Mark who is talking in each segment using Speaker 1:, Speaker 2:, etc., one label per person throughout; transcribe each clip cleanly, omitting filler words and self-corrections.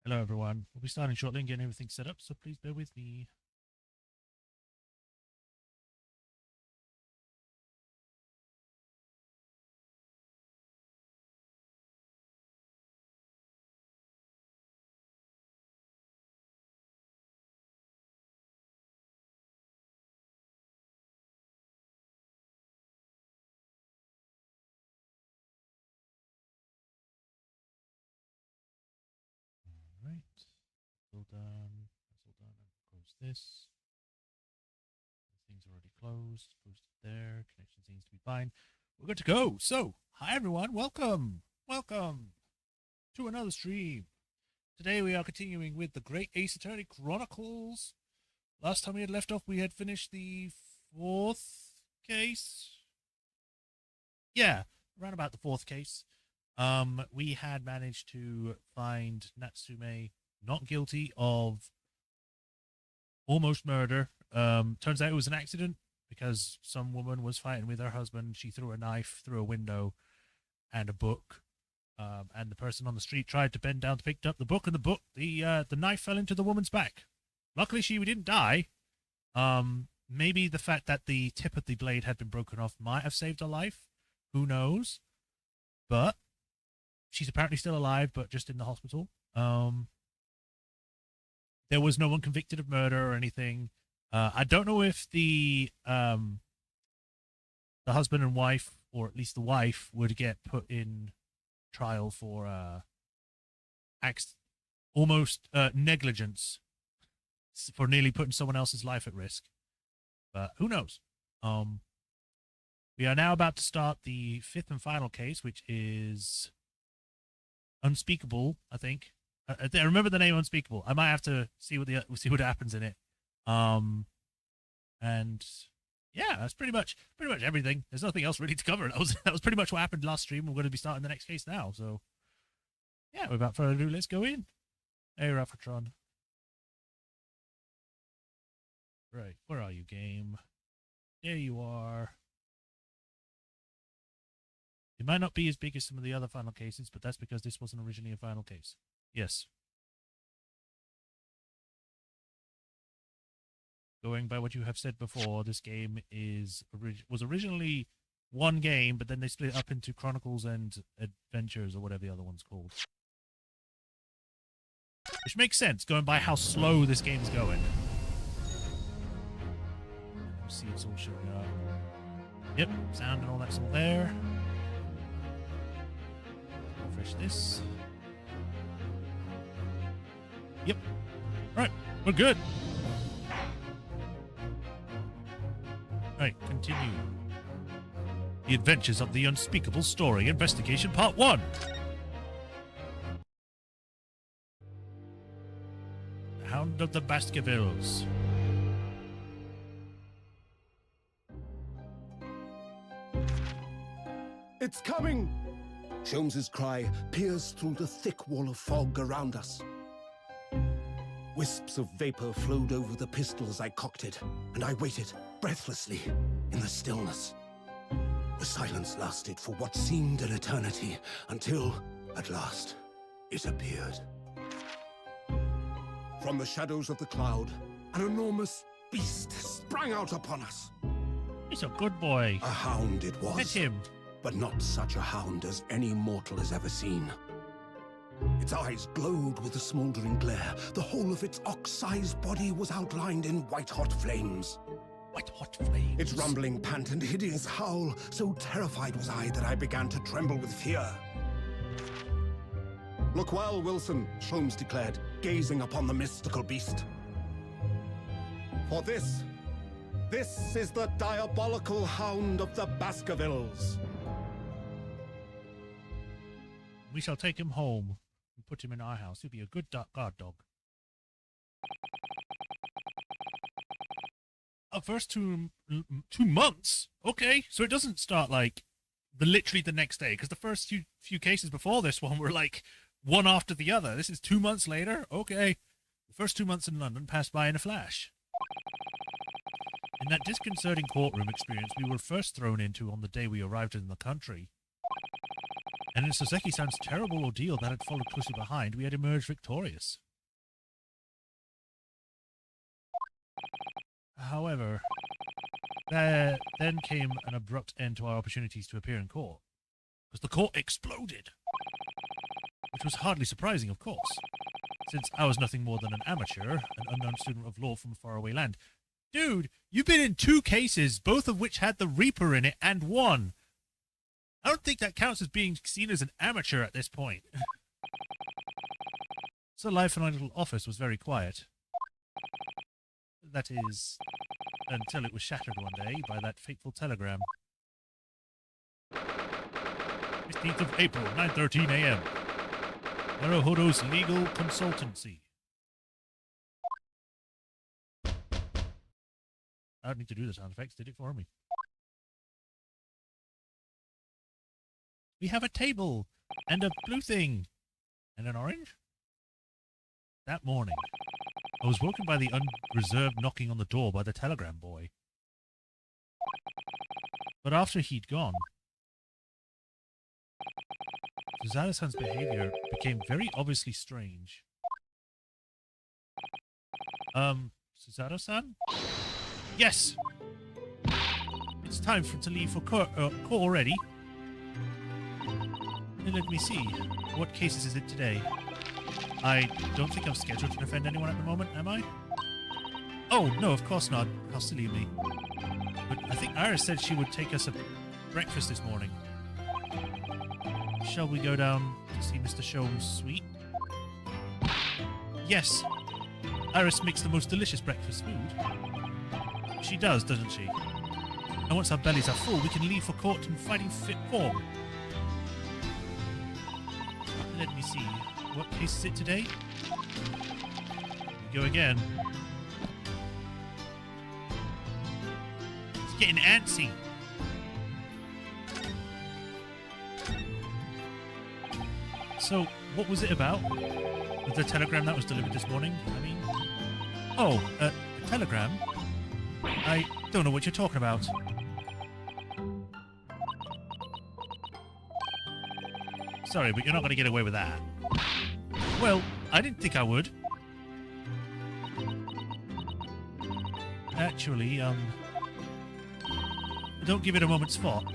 Speaker 1: Hello everyone. We'll be starting shortly and getting everything set up, so please bear with me. Alright. That's all done. That's all done. Close this. Things already closed. Posted there. Connection seems to be fine. We're good to go. So, hi everyone. Welcome. Welcome to another stream. Today we are continuing with the Great Ace Attorney Chronicles. Last time we had left off, we had finished the 4th case. Yeah, around about the 4th case. We had managed to find Natsume not guilty of almost murder. Turns out it was an accident because some woman was fighting with her husband. She threw a knife through a window and a book. And the person on the street tried to bend down to pick up the book, and the knife fell into the woman's back. Luckily, she didn't die. Maybe the fact that the tip of the blade had been broken off might have saved her life. Who knows? But she's apparently still alive, but just in the hospital. There was no one convicted of murder or anything. I don't know if the husband and wife, or at least the wife, would get put in trial for almost negligence for nearly putting someone else's life at risk. But who knows? We are now about to start the 5th and final case, which is Unspeakable, I think. I remember the name Unspeakable. I might have to see what happens in it. And yeah, that's pretty much everything. There's nothing else really to cover. That was pretty much what happened last stream. We're going to be starting the next case now. So yeah, without further ado, let's go in. Hey, Raffatron. Right, where are you, game? There you are. It might not be as big as some of the other final cases, but that's because this wasn't originally a final case. Yes. Going by what you have said before, this game was originally one game, but then they split it up into Chronicles and Adventures, or whatever the other one's called. Which makes sense, going by how slow this game's going. See, it's all showing up. Yep, sound and all that's all there. Refresh this. Yep. Right, we're good. Right, continue. The Adventures of the Unspeakable Story, Investigation Part 1. The Hound of the Baskervilles.
Speaker 2: It's coming! Sholmes's cry pierced through the thick wall of fog around us. Wisps of vapor flowed over the pistol as I cocked it, and I waited, breathlessly, in the stillness. The silence lasted for what seemed an eternity, until, at last, it appeared. From the shadows of the cloud, an enormous beast sprang out upon us.
Speaker 1: He's a good boy.
Speaker 2: A hound it was.
Speaker 1: Pet him.
Speaker 2: But not such a hound as any mortal has ever seen. Its eyes glowed with a smoldering glare. The whole of its ox-sized body was outlined in white-hot flames.
Speaker 1: White-hot flames.
Speaker 2: Its rumbling pant and hideous howl, so terrified was I that I began to tremble with fear. Look well, Wilson, Sholmes declared, gazing upon the mystical beast. For this is the diabolical hound of the Baskervilles.
Speaker 1: We shall take him home and put him in our house. He'll be a good guard dog. First 2 months? Okay, so it doesn't start like literally the next day, because the first few cases before this one were like one after the other. This is 2 months later? Okay. The first 2 months in London passed by in a flash. In that disconcerting courtroom experience we were first thrown into on the day we arrived in the country. and in Soseki-san's terrible ordeal that had followed closely behind, we had emerged victorious. However, there then came an abrupt end to our opportunities to appear in court, because the court exploded, which was hardly surprising, of course, since I was nothing more than an amateur, an unknown student of law from a faraway land. Dude, you've been in 2 cases, both of which had the Reaper in it, and won. I don't think that counts as being seen as an amateur at this point. So life in my little office was very quiet. That is, until it was shattered one day by that fateful telegram. 15th of April, 9:13 a.m. Naruhodo's legal consultancy. I don't need to do the sound effects, did it for me. We have a table, and a blue thing, and an orange. That morning, I was woken by the unreserved knocking on the door by the telegram boy. But after he'd gone, Suzaru-san's behavior became very obviously strange. Suzaru-san? Yes! It's time to leave for court already. Then let me see. What cases is it today? I don't think I'm scheduled to defend anyone at the moment, am I? Oh, no, of course not. How silly of me. But I think Iris said she would take us a breakfast this morning. Shall we go down to see Mr. Sholmes' suite? Yes. Iris makes the most delicious breakfast food. She does, doesn't she? And once our bellies are full, we can leave for court in fighting fit form. Let me see. What case is it today? We go again. It's getting antsy. So, what was it about? With the telegram that was delivered this morning, I mean? Oh, a telegram? I don't know what you're talking about. Sorry, but you're not going to get away with that. Well, I didn't think I would. Actually, don't give it a moment's thought.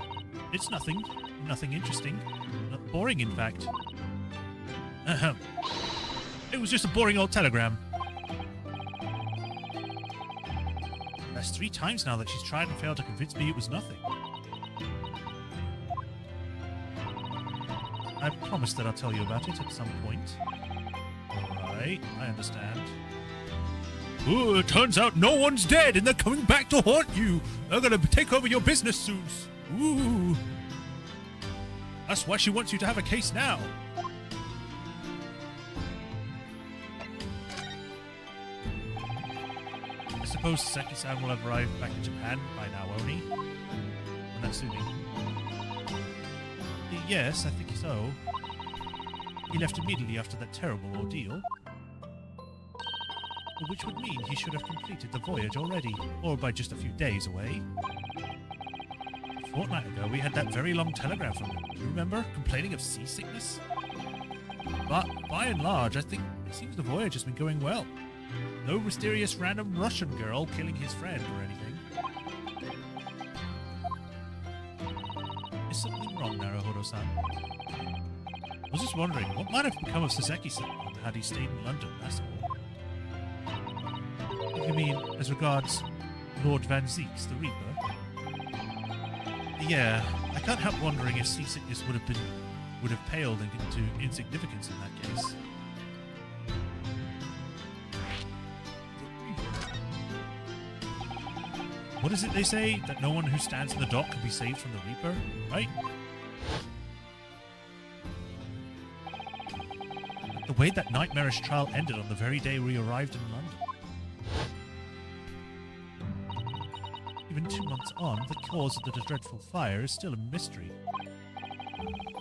Speaker 1: It's nothing. Nothing interesting. Not boring, in fact. It was just a boring old telegram. That's 3 times now that she's tried and failed to convince me it was nothing. I promised that I'll tell you about it at some point. Alright, I understand. Ooh, it turns out no one's dead and they're coming back to haunt you! They're gonna take over your business soon! Ooh! That's why she wants you to have a case now! I suppose Seki-san will have arrived back in Japan by now, won't he? And that's soon. Yes, I think so. He left immediately after that terrible ordeal. Which would mean he should have completed the voyage already, or by just a few days away. A fortnight ago, we had that very long telegram from him. Do you remember? Complaining of seasickness? But by and large, I think it seems the voyage has been going well. No mysterious random Russian girl killing his friend or anything. Is something wrong, Naruhodo-san? I was just wondering, what might have become of Soseki-san had he stayed in London, that's all. You mean, as regards Lord Van Zeeks, the Reaper? Yeah, I can't help wondering if seasickness would have paled into insignificance in that case. What is it they say? That no one who stands in the dock can be saved from the Reaper, right? The way that nightmarish trial ended on the very day we arrived in London. Even 2 months on, the cause of the dreadful fire is still a mystery.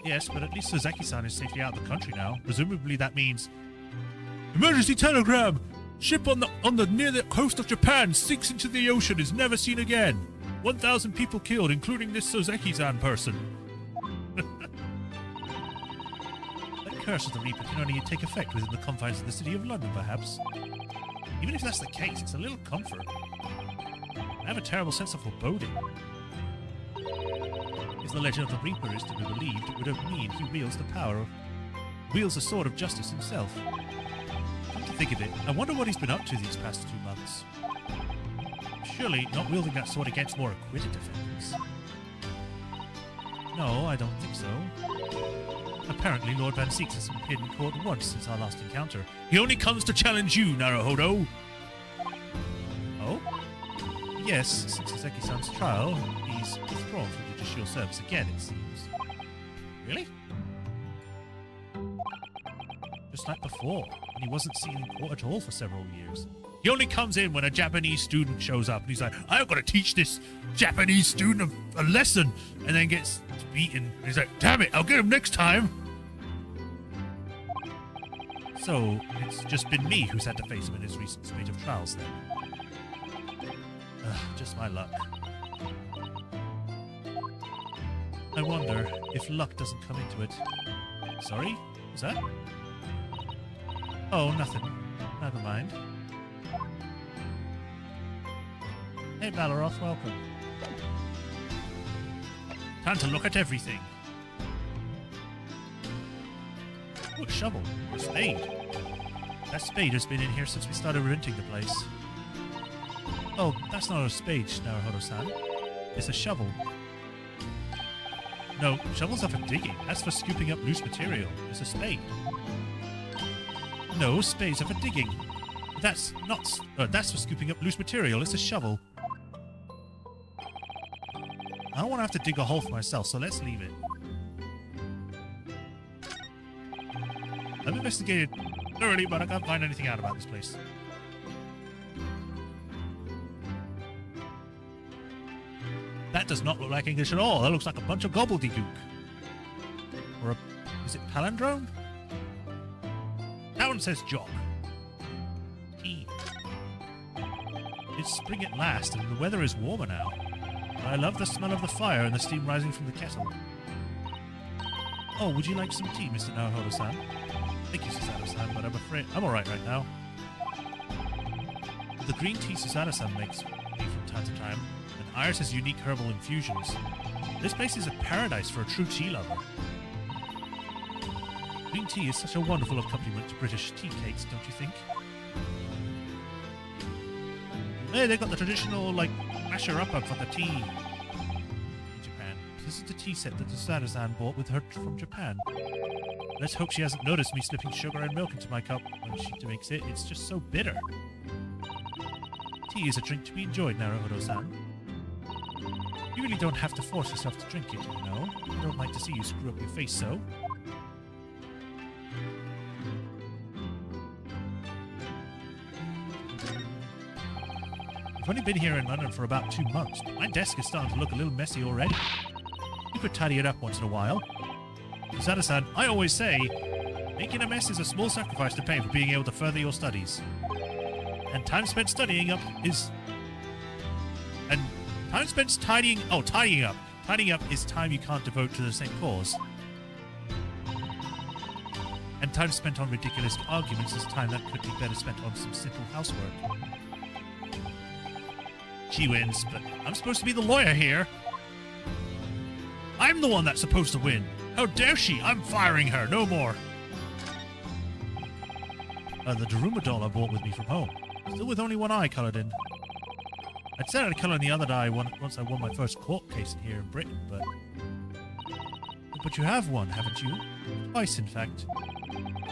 Speaker 1: Yes, but at least Soseki-san is safely out of the country now. Presumably that means... Emergency telegram! Ship on the near the coast of Japan sinks into the ocean, is never seen again. 1,000 people killed, including this Soseki-san person. curse of the Reaper can only take effect within the confines of the city of London, perhaps. Even if that's the case, it's a little comfort. I have a terrible sense of foreboding. If the legend of the Reaper is to be believed, it would mean he wields the sword of justice himself. Come to think of it, I wonder what he's been up to these past 2 months. Surely not wielding that sword against more acquitted defendants. No, I don't think so. Apparently, Lord Van Seeks has appeared in court once since our last encounter. He only comes to challenge you, Naruhodo! Oh? Yes, since Seki-san's trial, he's withdrawn from judicial service again, it seems. Really? Just like before, when he wasn't seen in court at all for several years. He only comes in when a Japanese student shows up, and he's like, I've got to teach this Japanese student a lesson, and then gets beaten. And he's like, damn it, I'll get him next time! So, it's just been me who's had to face him in his recent spate of trials, then. Just my luck. I wonder if luck doesn't come into it. Sorry? What's that? Oh, nothing. Never mind. Hey, Baloroth, welcome. Time to look at everything. Oh, a shovel. Or a spade. That spade has been in here since we started renting the place. Oh, that's not a spade, Naruhodo-san. It's a shovel. No, shovels are for digging. That's for scooping up loose material. It's a spade. No, spades are for digging. That's not... that's for scooping up loose material. It's a shovel. I don't want to have to dig a hole for myself, so let's leave it. I've investigated thoroughly, but I can't find anything out about this place. That does not look like English at all. That looks like a bunch of gobbledygook. Or a... is it palindrome? That one says jock. Tea. It's spring at last, and the weather is warmer now. I love the smell of the fire and the steam rising from the kettle. Oh, would you like some tea, Mr. Naruhodo-san? Thank you, Susanoo-san, but I'm afraid I'm alright right now. The green tea Susanoo-san makes me from time to time, and Iris has unique herbal infusions. This place is a paradise for a true tea lover. Green tea is such a wonderful accompaniment to British tea cakes, don't you think? Hey, they got the traditional, like, masher-upper for the tea in Japan. This is the tea set that Susanoo-san bought with her from Japan. Let's hope she hasn't noticed me slipping sugar and milk into my cup when she makes it. It's just so bitter. Tea is a drink to be enjoyed, Naruhodo-san. You really don't have to force yourself to drink it, you know. I don't like to see you screw up your face so. I've only been here in London for about 2 months. My desk is starting to look a little messy already. You could tidy it up once in a while. Susanoo-san, I always say, making a mess is a small sacrifice to pay for being able to further your studies. And time spent studying up is... And time spent tidying... Oh, tidying up. Tidying up is time you can't devote to the same cause. And time spent on ridiculous arguments is time that could be better spent on some simple housework. She wins, but I'm supposed to be the lawyer here. I'm the one that's supposed to win. How dare she? I'm firing her. No more. The Daruma doll I brought with me from home. Still with only one eye coloured in. I'd said I'd colour in the other eye once I won my first court case here in Britain, but... But you have won, haven't you? Twice, in fact.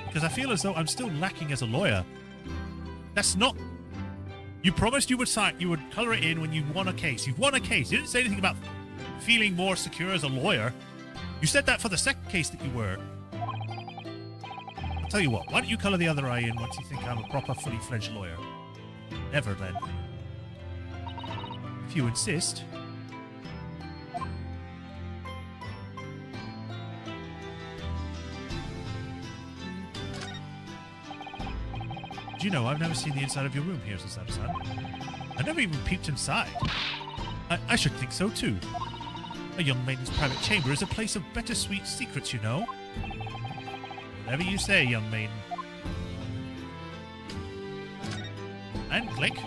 Speaker 1: Because I feel as though I'm still lacking as a lawyer. That's not... You promised you would colour it in when you won a case. You've won a case. You didn't say anything about feeling more secure as a lawyer. You said that for the second case that you were. I'll tell you what, why don't you colour the other eye in once you think I'm a proper, fully fledged lawyer? Never, then. If you insist. Do you know, I've never seen the inside of your room here, Susanoo-san. I never even peeped inside. I should think so, too. A young maiden's private chamber is a place of bittersweet secrets, you know. Whatever you say, young maiden. And click.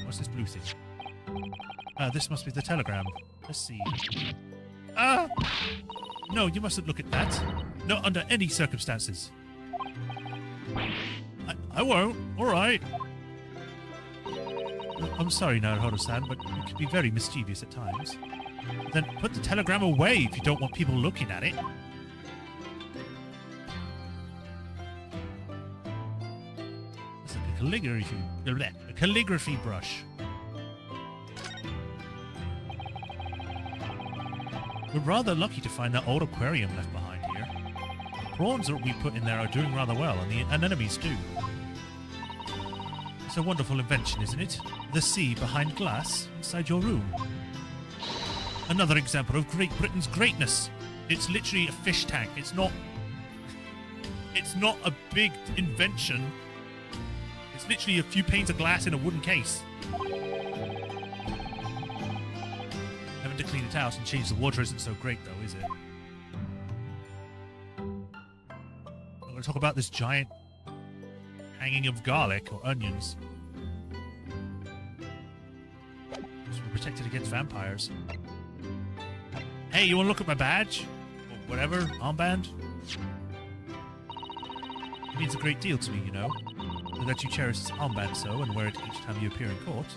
Speaker 1: What's this blue thing? This must be the telegram. Let's see. Ah! No, you mustn't look at that. Not under any circumstances. I won't. All right. I'm sorry, Naruhodo-san, but you can be very mischievous at times. Then put the telegram away if you don't want people looking at it. It's like a calligraphy brush. We're rather lucky to find that old aquarium left behind here. The prawns that we put in there are doing rather well, and the anemones too. It's a wonderful invention, isn't it? The sea behind glass inside your room. Another example of Great Britain's greatness. It's literally a fish tank. It's not a big invention. It's literally a few panes of glass in a wooden case. Having to clean it out and change the water isn't so great, though, is it? I'm going to talk about this giant hanging of garlic or onions. So we're protected against vampires. Hey, you want to look at my badge? Or whatever, armband? It means a great deal to me, you know. That you cherish this armband so and wear it each time you appear in court.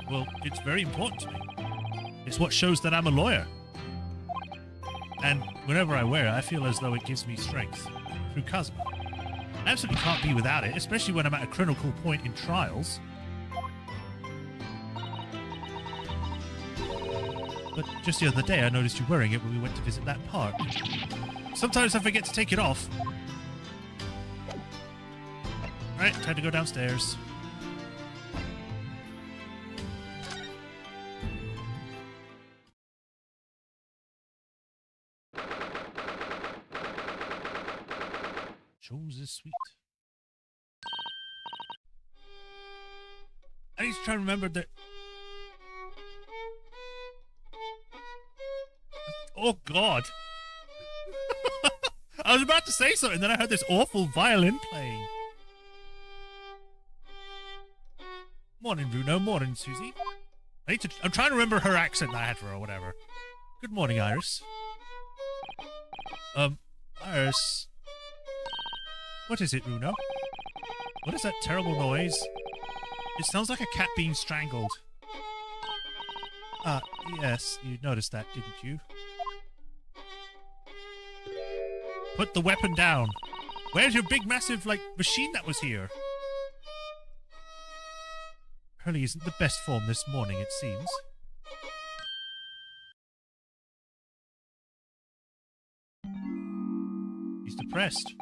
Speaker 1: Well, it's very important to me. It's what shows that I'm a lawyer. And whenever I wear it, I feel as though it gives me strength through Cosmo. I absolutely can't be without it, especially when I'm at a critical point in trials. But just the other day, I noticed you wearing it when we went to visit that park. Sometimes I forget to take it off. Right, time to go downstairs. Chose is sweet. I need to try and remember that. Oh God! I was about to say something, then I heard this awful violin playing. Morning, Bruno. Morning, Susie. I'm trying to remember her accent that I had for her or whatever. Good morning, Iris. Iris. What is it, Bruno? What is that terrible noise? It sounds like a cat being strangled. Ah, yes, you noticed that, didn't you? Put the weapon down. Where's your big, massive, machine that was here? Hurley isn't the best form this morning, it seems. He's depressed.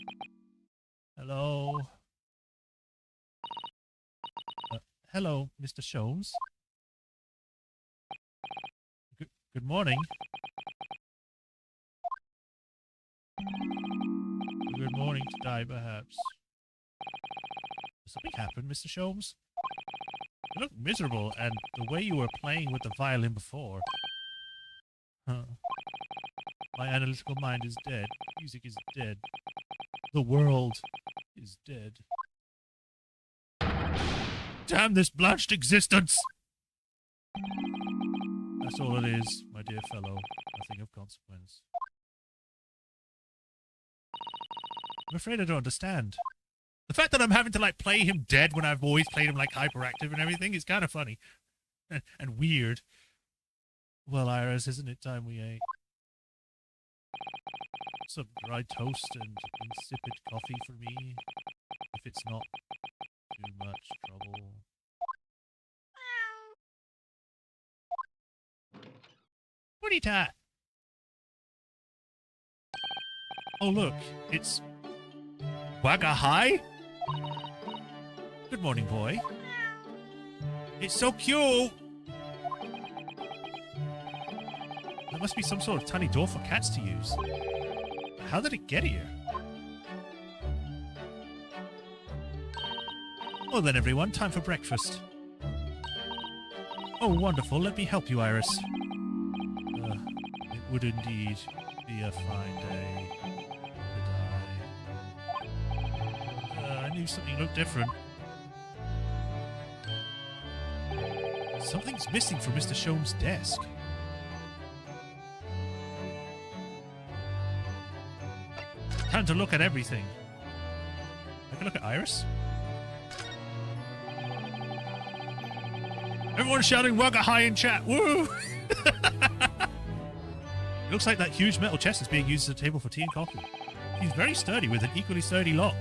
Speaker 1: Hello. Hello, Mr. Sholmes. Good morning. Good morning to die, perhaps. Has something happened, Mr. Sholmes? You look miserable, and the way you were playing with the violin before. Huh. My analytical mind is dead. Music is dead. The world is dead. Damn this blanched existence! That's all it is, my dear fellow. Nothing of consequence. I'm afraid I don't understand. The fact that I'm having to, play him dead when I've always played him, hyperactive and everything is kind of funny. And weird. Well, Iris, isn't it time we ate? Some dry toast and insipid coffee for me, if it's not too much trouble. What eat that? Oh look, it's Wagga High? Good morning, boy. It's so cute! There must be some sort of tiny door for cats to use. How did it get here? Well then, everyone, time for breakfast. Oh, wonderful. Let me help you, Iris. It would indeed be a fine day to die. I knew something looked different. Something's missing from Mr. Shom's desk. Time to look at everything. I can look at Iris. Everyone's shouting "Wugga high" in chat. Woo! It looks like that huge metal chest is being used as a table for tea and coffee. He's very sturdy with an equally sturdy lock.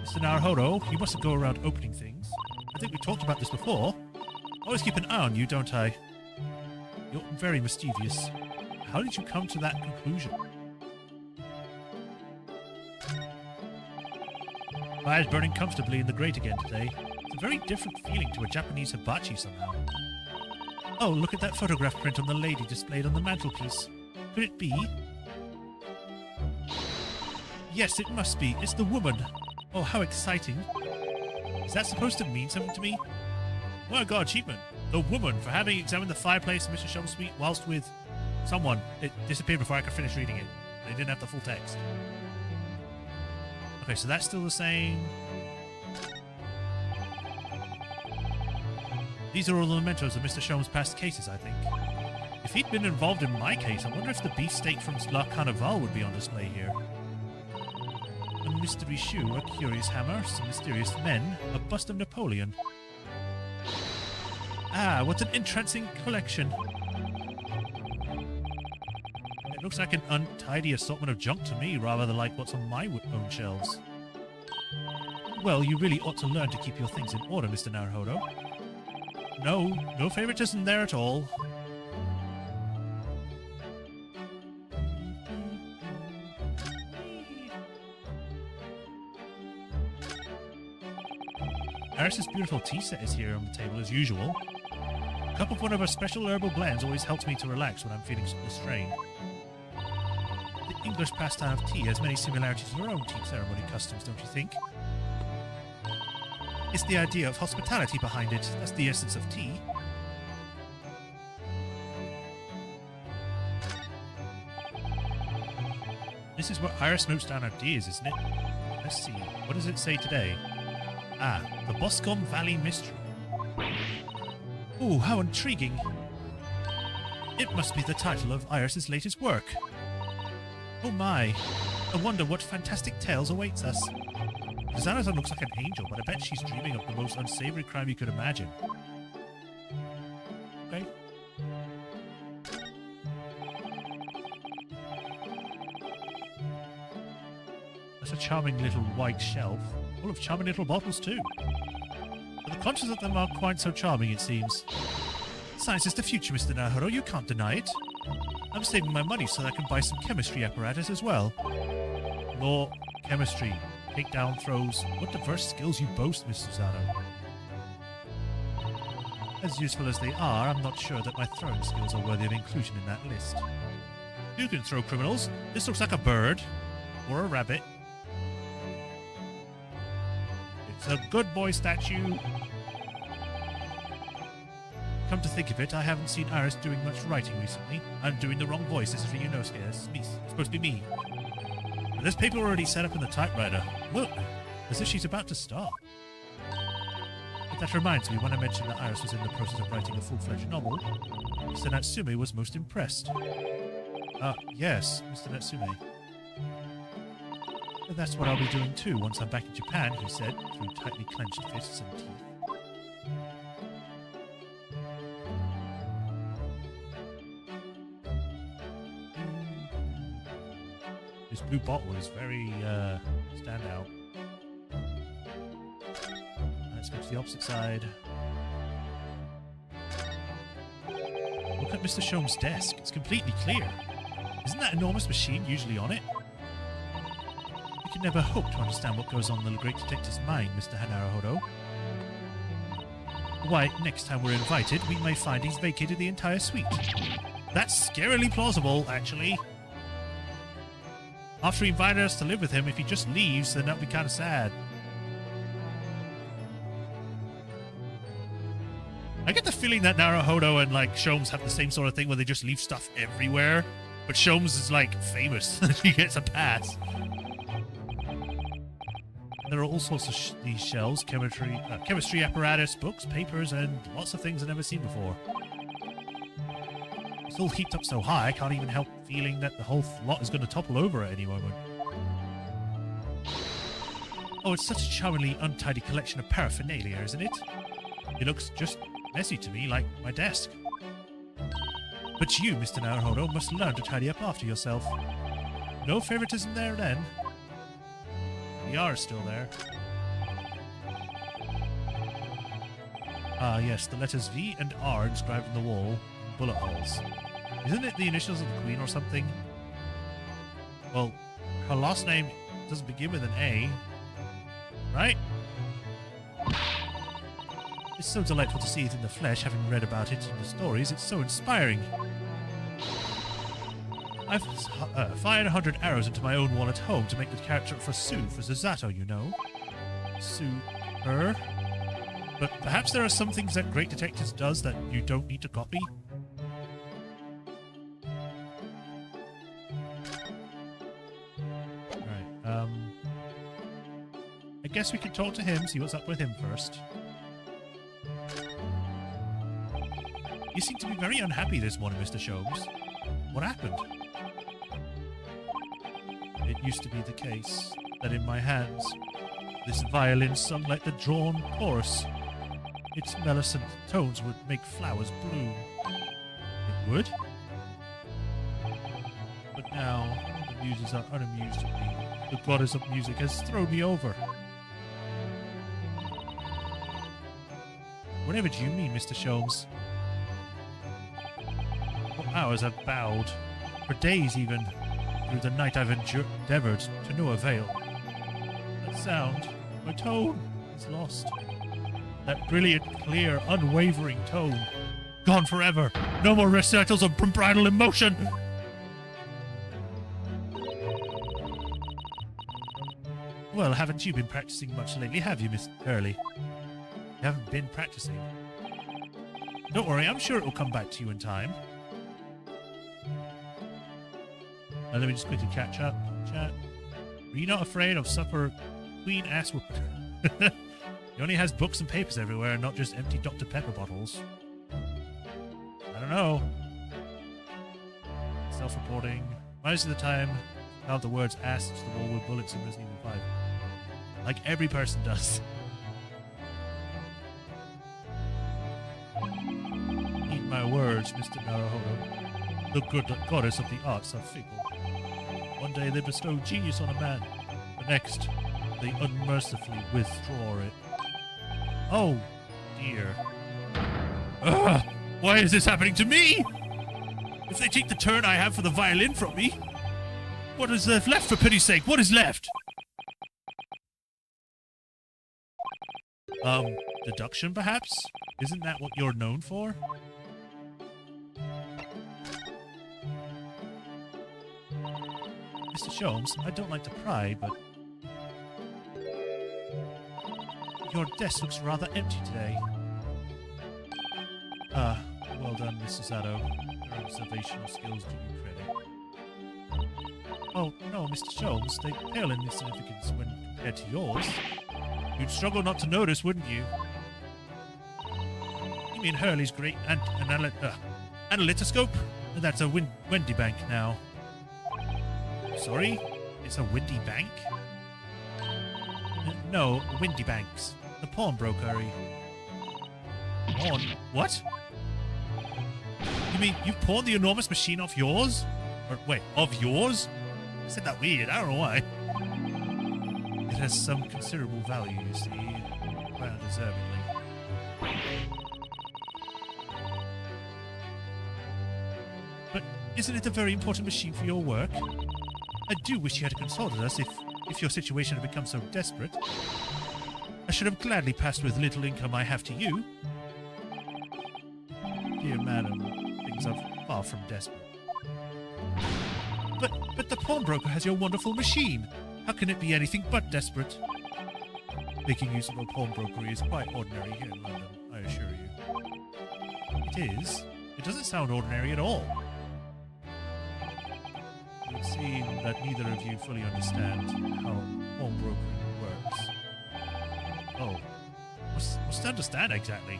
Speaker 1: Mr. Naruhodo, you mustn't go around opening things. I think we talked about this before. Always keep an eye on you, don't I? You're very mischievous. How did you come to that conclusion? Fire's burning comfortably in the grate again today. It's a very different feeling to a Japanese hibachi somehow. Oh, look at that photograph print on the lady displayed on the mantelpiece. Could it be? Yes, it must be. It's the woman. Oh, how exciting. Is that supposed to mean something to me? Oh my god, achievement. The woman for having examined the fireplace in Mr. Shom's suite whilst with someone. It disappeared before I could finish reading it. They didn't have the full text. Okay, so that's still the same. These are all the mementos of Mr. Shom's past cases, I think. If he'd been involved in my case, I wonder if the beefsteak from La Carnival would be on display here. A mystery shoe, a curious hammer, some mysterious men, a bust of Napoleon. Ah, what an entrancing collection. It looks like an untidy assortment of junk to me, rather than like what's on my own shelves. Well, you really ought to learn to keep your things in order, Mr. Naruhodo. No favoritism there at all. Iris's beautiful tea set is here on the table as usual. A cup of one of her special herbal blends always helps me to relax when I'm feeling strained. The English pastime of tea has many similarities to our own tea ceremony customs, don't you think? It's the idea of hospitality behind it. That's the essence of tea. This is where Iris notes down ideas, isn't it? Let's see. What does it say today? Ah, the Boscombe Valley Mystery. Ooh, how intriguing. It must be the title of Iris's latest work. Oh my. I wonder what fantastic tales awaits us. Xanathan looks like an angel, but I bet she's dreaming of the most unsavory crime you could imagine. Okay. That's a charming little white shelf, full of charming little bottles too. But the conscience of them aren't quite so charming, it seems. Science is the future, Mr. Naruhodo, you can't deny it. I'm saving my money so that I can buy some chemistry apparatus as well. Law, chemistry, takedown throws, what diverse skills you boast, Mr. Zano. As useful as they are, I'm not sure that my throwing skills are worthy of inclusion in that list. You can throw, criminals. This looks like a bird. Or a rabbit. It's a good boy statue. Come to think of it, I haven't seen Iris doing much writing recently. I'm doing the wrong voice, this is for you, no scares. It's supposed to be me. But there's paper already set up in the typewriter. Look, as if she's about to start. But that reminds me, when I mentioned that Iris was in the process of writing a full-fledged novel, Mr. Natsume was most impressed. Yes, Mr. Natsume. But that's what I'll be doing too once I'm back in Japan, he said, through tightly clenched fists and teeth. This blue bottle is very, standout. Let's go to the opposite side. Look at Mr. Shom's desk. It's completely clear. Isn't that enormous machine usually on it? We can never hope to understand what goes on in the great detective's mind, Mr. Naruhodo. Why, next time we're invited, we may find he's vacated the entire suite. That's scarily plausible, actually. After he invited us to live with him, if he just leaves, then that'd be kind of sad. I get the feeling that Naruhodo and like Sholmes have the same sort of thing where they just leave stuff everywhere, but Sholmes is like famous. He gets a pass. There are all sorts of these shelves, chemistry apparatus, books, papers, and lots of things I've never seen before. It's all heaped up so high, I can't even help feeling that the whole lot is going to topple over at any moment. Oh, it's such a charmingly untidy collection of paraphernalia, isn't it? It looks just messy to me, like my desk. But you, Mr. Naruhodo, must learn to tidy up after yourself. No favoritism there, then. The R is still there. Ah, yes, the letters V and R inscribed on the wall in bullet holes. Isn't it the initials of the Queen or something? Well, her last name doesn't begin with an A, right? It's so delightful to see it in the flesh, having read about it in the stories. It's so inspiring. I've fired 100 arrows into my own wall at home to make the character for Sue for Zazato, you know. Sue, her. But perhaps there are some things that Great Detectives does that you don't need to copy. Right, I guess we can talk to him, see what's up with him first. You seem to be very unhappy this morning, Mr. Sholmes. What happened? It used to be the case that in my hands, this violin sung like the drawn chorus. Its mellicent tones would make flowers bloom. It would? But now, the muses are unamused at me. The goddess of music has thrown me over. Whatever do you mean, Mr. Sholmes? For hours I've bowed, for days even. Through the night I've endeavored to no avail. That sound, my tone, is lost. That brilliant, clear, unwavering tone. Gone forever. No more recitals of bridal emotion. Well, haven't you been practicing much lately, have you, Miss Hurley? You haven't been practicing. Don't worry, I'm sure it will come back to you in time. Let me just quickly catch up. Chat. Were you not afraid of supper Queen ass whoop? He only has books and papers everywhere and not just empty Dr. Pepper bottles. I don't know. Self-reporting. Most of the time, I'll have the words ass to the wall with bullets in Resident Evil 5. Like every person does. Eat my words, Mr. Naruhodo. The good goddess of the arts are fickle. One day they bestow genius on a man. The next, they unmercifully withdraw it. Oh, dear. Ugh, why is this happening to me? If they take the turn I have for the violin from me, what is left, for pity's sake? What is left? Deduction, perhaps? Isn't that what you're known for? Mr. Sholmes, I don't like to pry, but your desk looks rather empty today. Ah, well done, Mrs. Addo. Your observational skills give you credit. Oh, no, Mr. Sholmes, they pale in significance when compared to yours. You'd struggle not to notice, wouldn't you? You mean Hurley's great analytoscope? That's a Wendy Bank now. Sorry? It's a Windy Bank? No, Windy Banks. The pawnbrokery. Pawn? What? You mean you pawned the enormous machine off yours? Or, wait, of yours? I said that weird, I don't know why. It has some considerable value, you see. Quite undeservingly. But isn't it a very important machine for your work? I do wish you had consulted us if your situation had become so desperate. I should have gladly passed with little income I have to you. Dear madam, things are far from desperate. But the pawnbroker has your wonderful machine. How can it be anything but desperate? Making use of a pawnbrokery is quite ordinary here in London, I assure you. it is, it doesn't sound ordinary at all. It would seem that neither of you fully understand how pawnbrokering works. Oh. What's to understand exactly?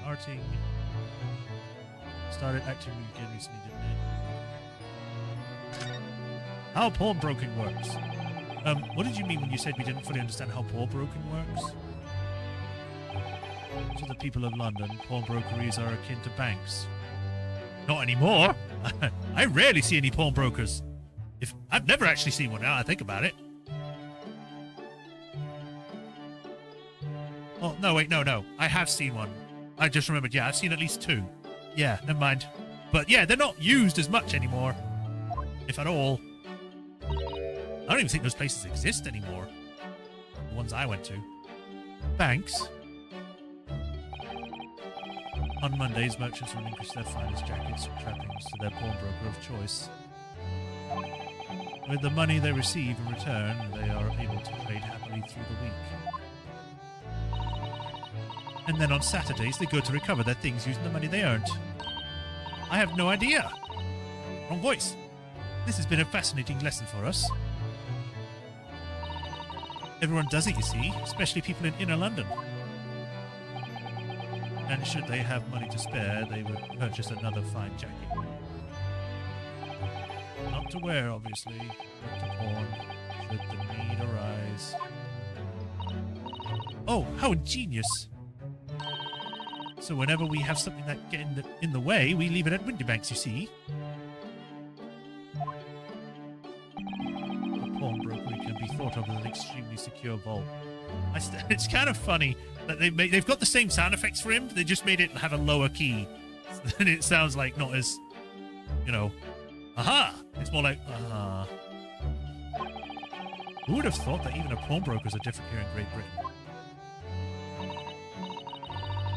Speaker 1: Arting. Started acting again recently, didn't it? How pawnbroking works. What did you mean when you said we didn't fully understand how pawnbroking works? To the people of London, pawnbrokeries are akin to banks. Not anymore. I rarely see any pawnbrokers. I've never actually seen one now I think about it. Oh, no, wait, no. I have seen one. I just remembered, yeah, I've seen at least 2. Yeah, never mind. But yeah, they're not used as much anymore. If at all. I don't even think those places exist anymore. The ones I went to. Banks. On Mondays, merchants will increase their finest jackets or trappings to their pawnbroker of choice. With the money they receive in return, they are able to trade happily through the week. And then on Saturdays, they go to recover their things using the money they earned. I have no idea. Wrong voice. This has been a fascinating lesson for us. Everyone does it, you see, especially people in inner London. And should they have money to spare, they would purchase another fine jacket. Not to wear, obviously, but to pawn, should the need arise. Oh, how ingenious! So whenever we have something that get in the way, we leave it at Windybanks, you see. A pawnbrokery can be thought of as an extremely secure vault. It's kind of funny that they've got the same sound effects for him, they just made it have a lower key. And it sounds like not as, you know, aha! It's more like, aha. Who would have thought that even a pawnbrokers are different here in Great Britain?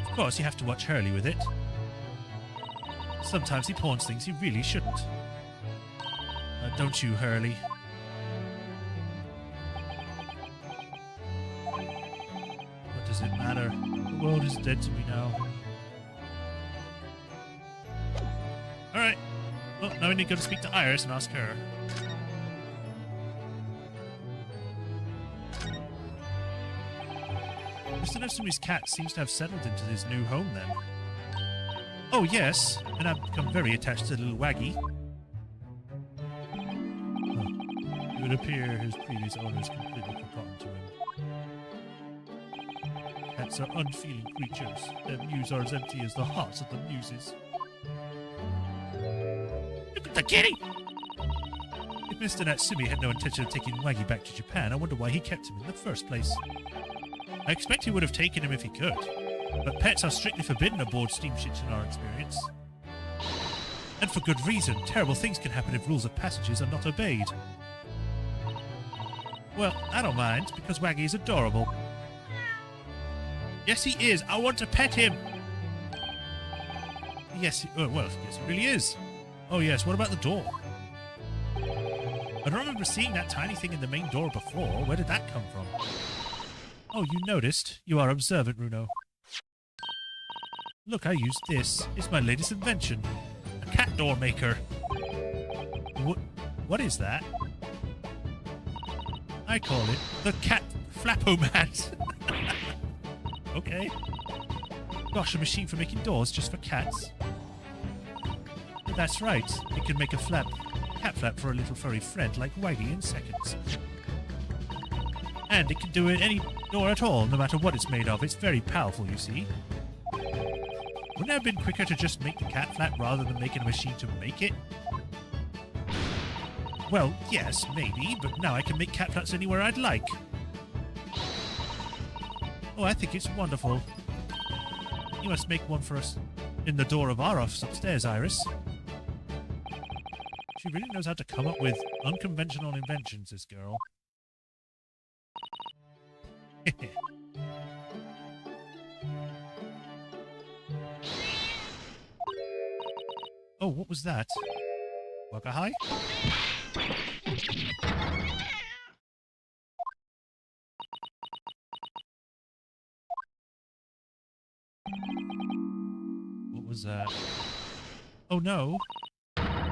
Speaker 1: Of course, you have to watch Hurley with it. Sometimes he pawns things he really shouldn't. Don't you, Hurley? What does it matter? The world is dead to me now. Alright. Well, now we need to go to speak to Iris and ask her. Mr. Nursery's cat seems to have settled into his new home, then. Oh, yes, and I've become very attached to the little Waggy. It would appear his previous owners completely forgotten to him. Cats are unfeeling creatures. Their mews are as empty as the hearts of the muses. Look at the kitty! If Mr. Natsumi had no intention of taking Waggy back to Japan, I wonder why he kept him in the first place. I expect he would have taken him if he could, but pets are strictly forbidden aboard steamships in our experience. And for good reason. Terrible things can happen if rules of passages are not obeyed. Well, I don't mind, because Waggy is adorable. Yes, he is. I want to pet him. Yes, yes, he really is. Oh, yes, what about the door? I don't remember seeing that tiny thing in the main door before. Where did that come from? Oh, you noticed? You are observant, Runo. Look, I used this. It's my latest invention. A cat door maker. What is that? I call it the cat flapomat. Okay. Gosh, a machine for making doors just for cats. That's right. It can make a cat flap for a little furry friend like Waggy in seconds. And it can do it any door at all, no matter what it's made of. It's very powerful, you see. Wouldn't it have been quicker to just make the cat flap rather than making a machine to make it? Well, yes, maybe, but now I can make cat flaps anywhere I'd like. Oh, I think it's wonderful. You must make one for us in the door of our office upstairs, Iris. She really knows how to come up with unconventional inventions, this girl. Oh, what was that? Wakahai? was that? Oh no.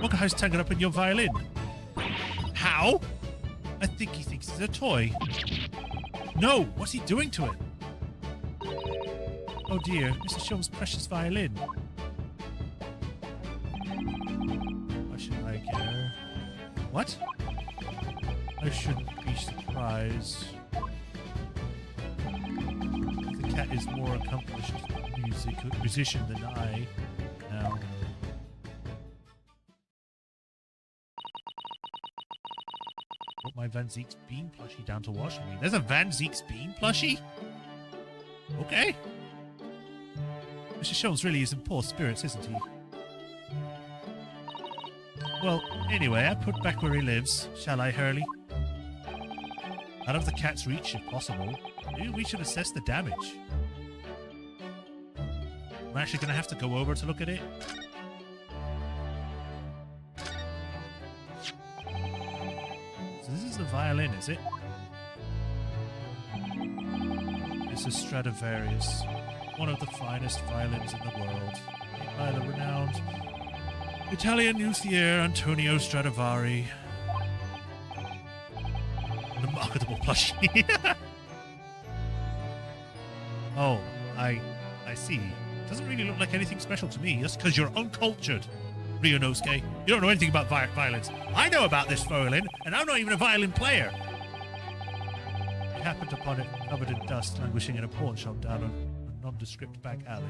Speaker 1: What guy's tangled up in your violin? How? I think he thinks it's a toy. No, what's he doing to it? Oh dear, Mr. Sholmes' precious violin. Why should I care? What? I shouldn't be surprised. The cat is more accomplished musician than I now. Put my Van Zeek's Bean plushie down to wash me. There's a Van Zeek's Bean plushie? Okay. Mr. Sholmes really is in poor spirits, isn't he? Well, anyway, I put back where he lives. Shall I, Hurley? Out of the cat's reach, if possible. Maybe we should assess the damage. I'm actually going to have to go over to look at it. So this is the violin, is it? This is Stradivarius, one of the finest violins in the world, made by the renowned Italian luthier Antonio Stradivari. The marketable plushie. Oh, I see. Doesn't really look like anything special to me. That's because you're uncultured, Ryunosuke. You don't know anything about violins. I know about this violin, and I'm not even a violin player. I happened upon it covered in dust, languishing in a pawn shop down a nondescript back alley.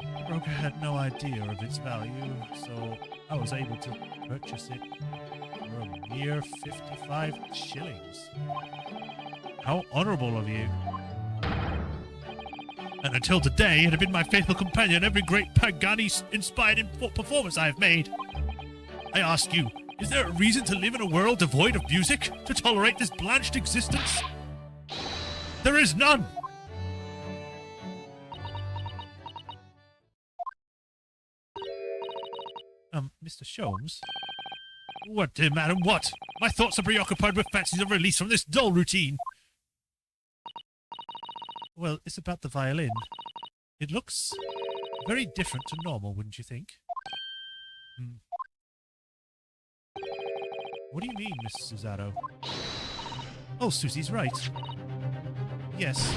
Speaker 1: The broker had no idea of its value, so I was able to purchase it for a mere 55 shillings. How honourable of you. And until today, it had been my faithful companion every great Pagani-inspired performance I have made. I ask you, is there a reason to live in a world devoid of music? To tolerate this blanched existence? There is none! Mr. Sholmes? What, dear madam, what? My thoughts are preoccupied with fancies of release from this dull routine. Well, it's about the violin. It looks very different to normal, wouldn't you think? What do you mean, Miss Susato? Oh, Susie's right. Yes,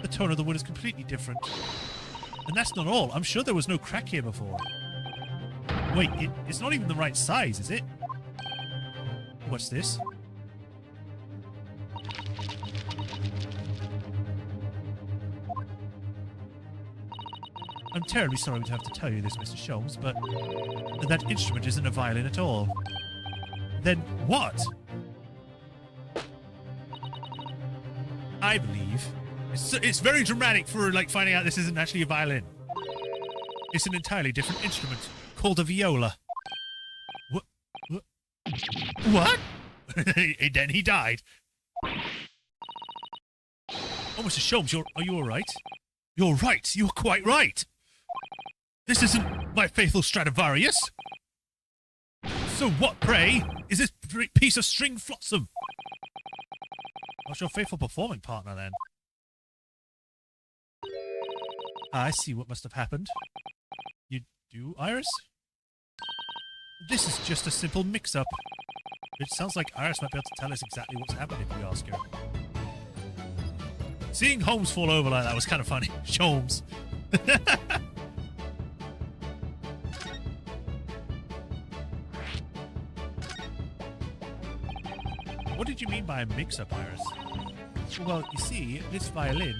Speaker 1: the tone of the wood is completely different. And that's not all. I'm sure there was no crack here before. Wait, it's not even the right size, is it? What's this? I'm terribly sorry to have to tell you this, Mr. Sholmes, but that instrument isn't a violin at all. Then what? I believe it's very dramatic for finding out this isn't actually a violin. It's an entirely different instrument called a viola. What? And then he died. Oh, Mr. Sholmes, are you all right? You're right. You're quite right. This isn't my faithful Stradivarius. So what, pray, is this piece of string flotsam? What's your faithful performing partner, then? I see what must have happened. You do, Iris? This is just a simple mix-up. It sounds like Iris might be able to tell us exactly what's happened if we ask her. Seeing Holmes fall over like that was kind of funny. Sholmes. What did you mean by a mix-up, Iris? Well, you see, this violin...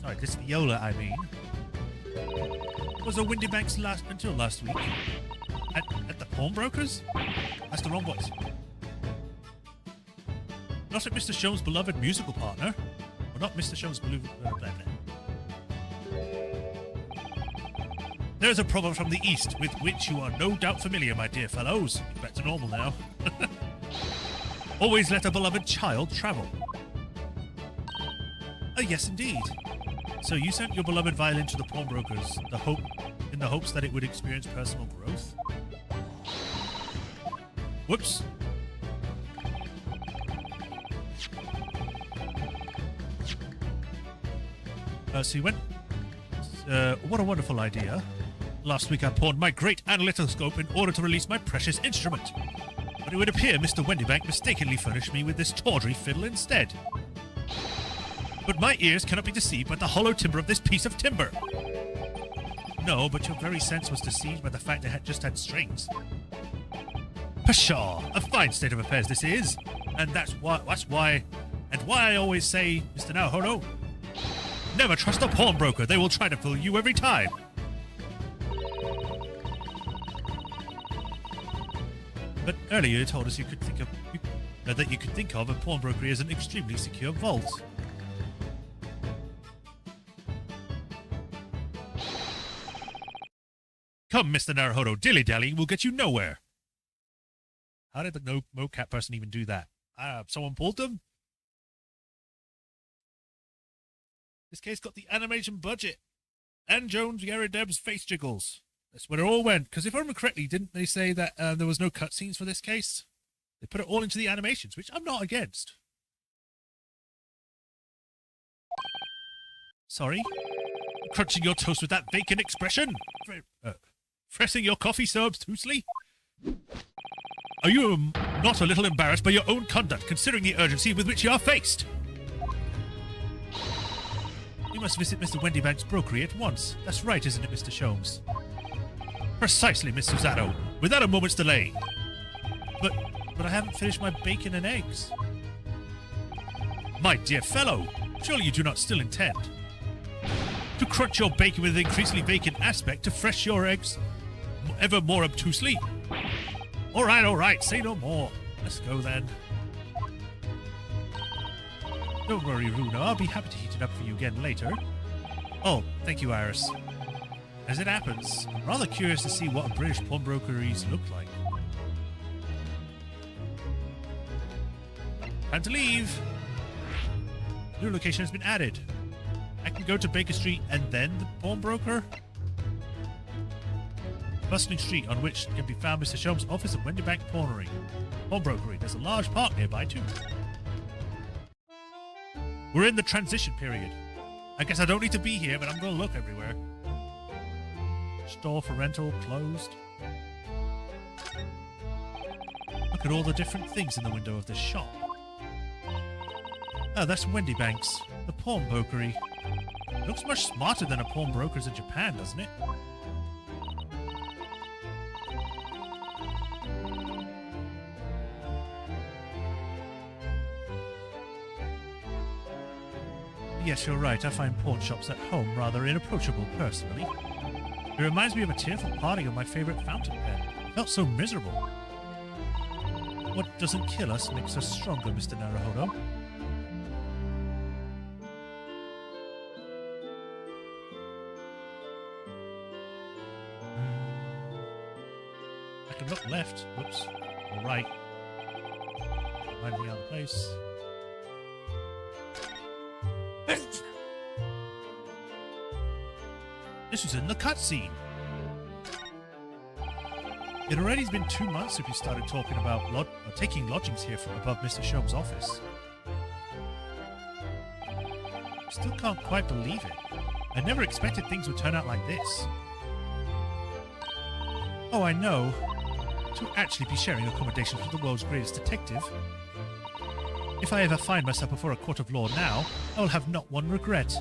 Speaker 1: Sorry, this viola, I mean... was a Windybanks until last week. At the pawnbrokers? That's the wrong voice. Not at Mr. Sholmes' beloved musical partner. Or not Mr. Sholmes' beloved... There's a problem from the east, with which you are no doubt familiar, my dear fellows. You're back to normal now. Always let a beloved child travel. Yes, indeed. So you sent your beloved violin to the pawnbrokers, in the hopes that it would experience personal growth? Whoops. So you went what a wonderful idea. Last week I pawned my great analytoscope in order to release my precious instrument. But it would appear Mr. Wendybank mistakenly furnished me with this tawdry fiddle instead. But my ears cannot be deceived by the hollow timbre of this piece of timber. No, but your very sense was deceived by the fact it just had strings. Pshaw! A fine state of affairs this is, and that's why I always say, Mr. Naruhodo, never trust a pawnbroker. They will try to fool you every time. But earlier you told us you could think of that you could think of a pawnbroker as an extremely secure vault. Come, Mr. Naruhodo, dilly-dally will get you nowhere. How did the mocap person even do that? Someone pulled them? This case got the animation budget. And Jones Yaradeb's face jiggles. That's where it all went. Because if I remember correctly, didn't they say that there was no cutscenes for this case? They put it all into the animations, which I'm not against. Sorry? Crunching your toast with that vacant expression? Pressing your coffee so obtusely? Are you not a little embarrassed by your own conduct, considering the urgency with which you are faced? You must visit Mr. Wendybank's brokery at once. That's right, isn't it, Mr. Sholmes? Precisely, Miss Susanoo, without a moment's delay. But I haven't finished my bacon and eggs. My dear fellow, surely you do not still intend to crunch your bacon with an increasingly vacant aspect to fresh your eggs ever more obtusely? All right, say no more. Let's go then. Don't worry, Runa, I'll be happy to heat it up for you again later. Oh, thank you, Iris. As it happens, I'm rather curious to see what British pawnbrokeries look like. Time to leave! New location has been added. I can go to Baker Street and then the pawnbroker? Bustling street on which can be found Mr. Sholmes' office of Wendybank Pawnbrokery. There's a large park nearby too. We're in the transition period. I guess I don't need to be here, but I'm going to look everywhere. Store for rental closed. Look at all the different things in the window of this shop. Oh, that's Wendybank's, the pawnbrokery. Looks much smarter than a pawnbroker's in Japan, doesn't it? Yes, you're right. I find pawn shops at home rather inapproachable, personally. It reminds me of a tearful parting of my favorite fountain pen. I felt so miserable. What doesn't kill us makes us stronger, Mr. Naruhodo. I can look left. Whoops. Or right. Find me out of place. This was in the cutscene. It already's been 2 months since we started talking about taking lodgings here from above Mr. Sholmes' office. I still can't quite believe it. I never expected things would turn out like this. Oh, I know. To actually be sharing accommodations with the world's greatest detective. If I ever find myself before a court of law now, I will have not one regret.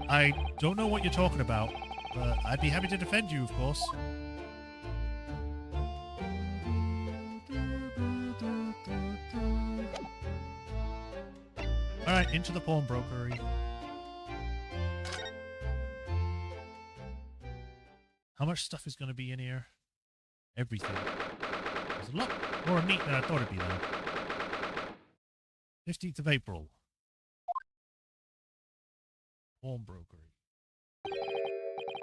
Speaker 1: I don't know what you're talking about, but I'd be happy to defend you, of course. Alright, into the pawnbrokery. How much stuff is going to be in here? Everything. There's a lot more neat than I thought it'd be, though. 15th of April. Pawnbrokery.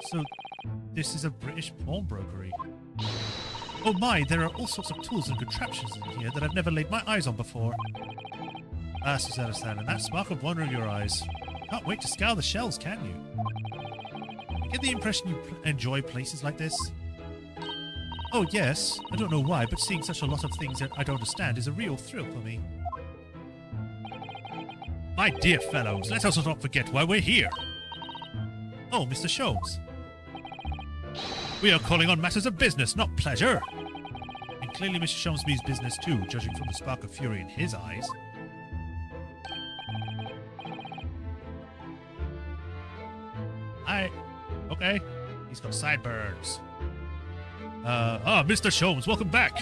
Speaker 1: So, this is a British pawnbrokery. Oh my, there are all sorts of tools and contraptions in here that I've never laid my eyes on before. Ah, Susanoo-san, and that spark of wonder in your eyes. Can't wait to scour the shelves, can you? I get the impression you enjoy places like this. Oh yes, I don't know why, but seeing such a lot of things that I don't understand is a real thrill for me. My dear fellows, let us not forget why we're here. Oh, Mr. Sholmes. We are calling on matters of business, not pleasure. And clearly Mr. Sholmes means business too, judging from the spark of fury in his eyes. Okay. He's got sideburns. Mr. Sholmes, welcome back.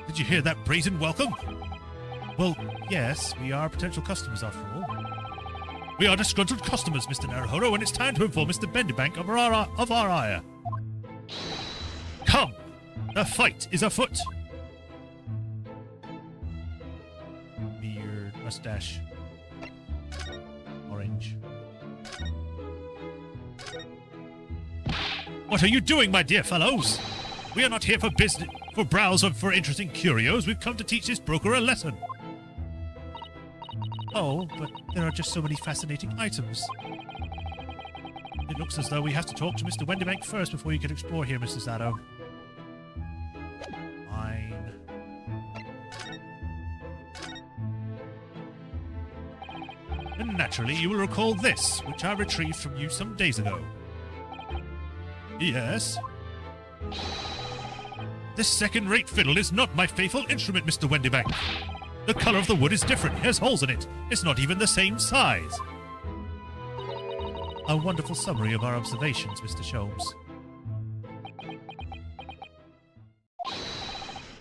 Speaker 1: Did you hear that brazen welcome? Well, yes, we are potential customers after all. We are disgruntled customers, Mr. Naruhodo, and it's time to inform Mr. Benderbank of our ire. Come! The fight is afoot! Beard, mustache, orange. What are you doing, my dear fellows? We are not here for business, for browse or for interesting curios. We've come to teach this broker a lesson. Oh, but there are just so many fascinating items. It looks as though we have to talk to Mr. Wendybank first before you can explore here, Mr. Zado. Fine. And naturally, you will recall this, which I retrieved from you some days ago. Yes? This second-rate fiddle is not my faithful instrument, Mr. Wendybank. The color of the wood is different. It has holes in it. It's not even the same size. A wonderful summary of our observations, Mr. Sholmes.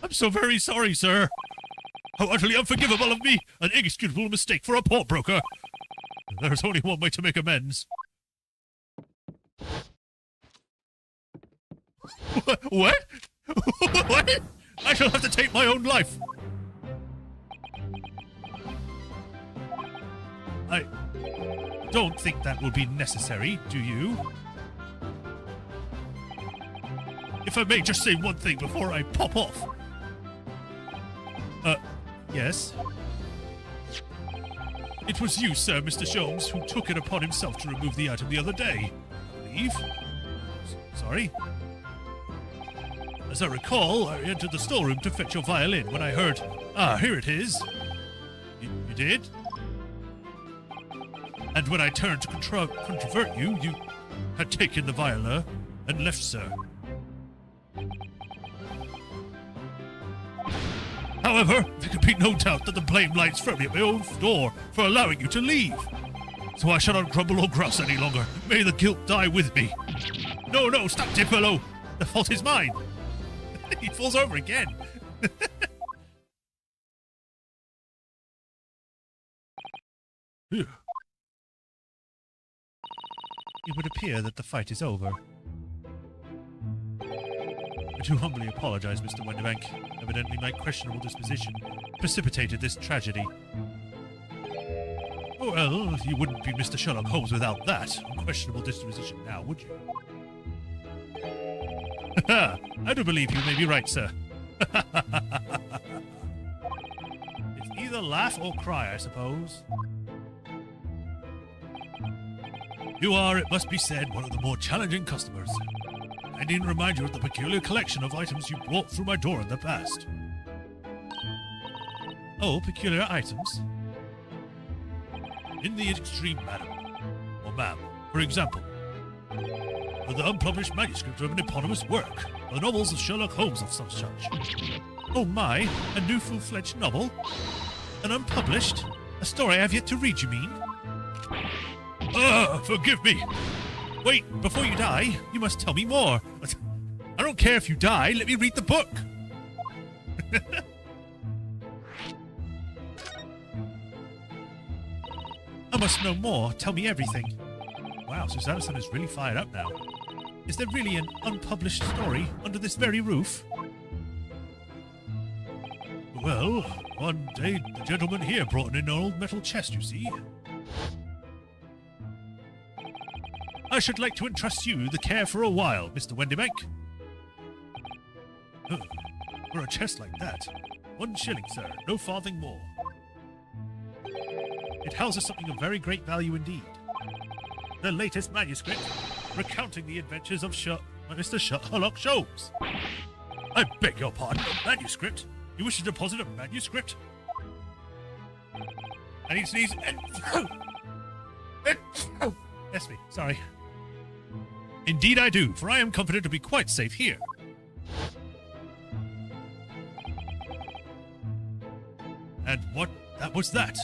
Speaker 1: I'm so very sorry, sir. How utterly unforgivable of me. An inexcusable mistake for a pawnbroker. There's only one way to make amends. What? What? I shall have to take my own life. I don't think that will be necessary, do you? If I may just say one thing before I pop off. Yes? It was you, sir, Mr. Sholmes, who took it upon himself to remove the item the other day, I believe. Sorry? As I recall, I entered the storeroom to fetch your violin when I heard, here it is. You did? And when I turned to controvert you, you had taken the viola and left, sir. However, there could be no doubt that the blame lies firmly at my own door for allowing you to leave. So I shall not grumble or grouse any longer. May the guilt die with me. No, stop, dear fellow. The fault is mine. He falls over again. It would appear that the fight is over. I do humbly apologize, Mr. Wendybank. Evidently my questionable disposition precipitated this tragedy. Well, you wouldn't be Mr. Sherlock Holmes without that unquestionable disposition now, would you? I do believe you may be right, sir. It's either laugh or cry, I suppose. You are, it must be said, one of the more challenging customers. I need to remind you of the peculiar collection of items you brought through my door in the past. Oh, peculiar items? In the extreme, madam. Or ma'am. For example, the unpublished manuscript of an eponymous work, the novels of Sherlock Holmes of some such. Oh my, a new full-fledged novel? An unpublished? A story I have yet to read, you mean? Forgive me. Wait, before you die, you must tell me more. I don't care if you die, let me read the book. I must know more, tell me everything. Wow, Susanna-san is really fired up now. Is there really an unpublished story under this very roof? Well, one day the gentleman here brought in an old metal chest, you see. I should like to entrust you the care for a while, Mr. Wendybank. For a chest like that, 1 shilling, sir, no farthing more. It houses something of very great value indeed. The latest manuscript, recounting the adventures of Mr. Sherlock Holmes. I beg your pardon, a manuscript? You wish to deposit a manuscript? And he sneezes and... Oh, bless me. Sorry. Indeed I do, for I am confident to be quite safe here. And that was that?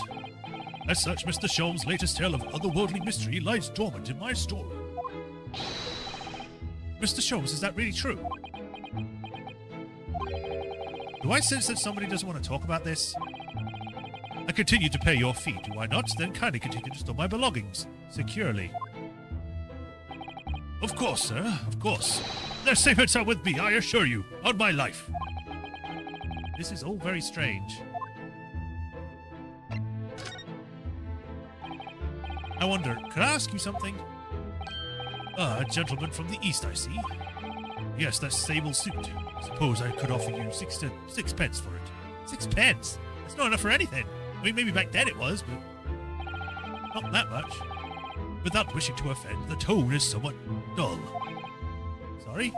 Speaker 1: As such, Mr. Sholm's latest tale of otherworldly mystery lies dormant in my storeroom. Mr. Sholmes, is that really true? Do I sense that somebody doesn't want to talk about this? I continue to pay your fee, do I not? Then kindly continue to store my belongings securely. Of course, sir, of course. They're safe and sound with me, I assure you, on my life. This is all very strange. I wonder, could I ask you something? A gentleman from the east, I see. Yes, that sable suit. Suppose I could offer you sixpence for it. 6 pence? That's not enough for anything. I mean, maybe back then it was, but not that much. Without wishing to offend, the tone is somewhat dull. Sorry?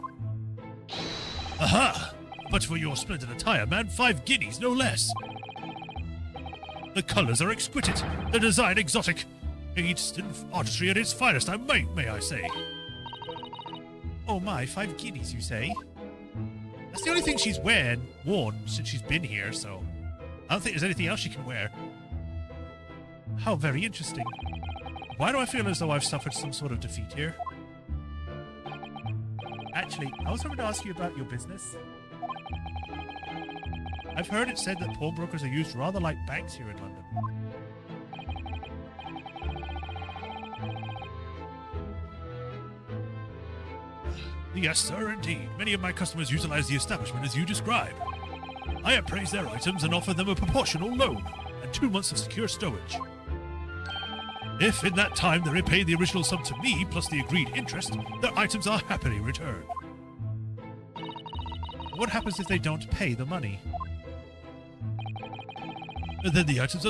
Speaker 1: Aha! But for your splendid attire, man, 5 guineas, no less. The colours are exquisite, the design exotic. Taste and artistry at its finest, may I say. Oh my, 5 guineas, you say? That's the only thing she's worn since she's been here, so I don't think there's anything else she can wear. How very interesting. Why do I feel as though I've suffered some sort of defeat here? Actually, I was hoping to ask you about your business. I've heard it said that pawnbrokers are used rather like banks here in London. Yes, sir, indeed. Many of my customers utilize the establishment as you describe. I appraise their items and offer them a proportional loan and 2 months of secure stowage. If in that time they repay the original sum to me plus the agreed interest, their items are happily returned. What happens if they don't pay the money? And then the items are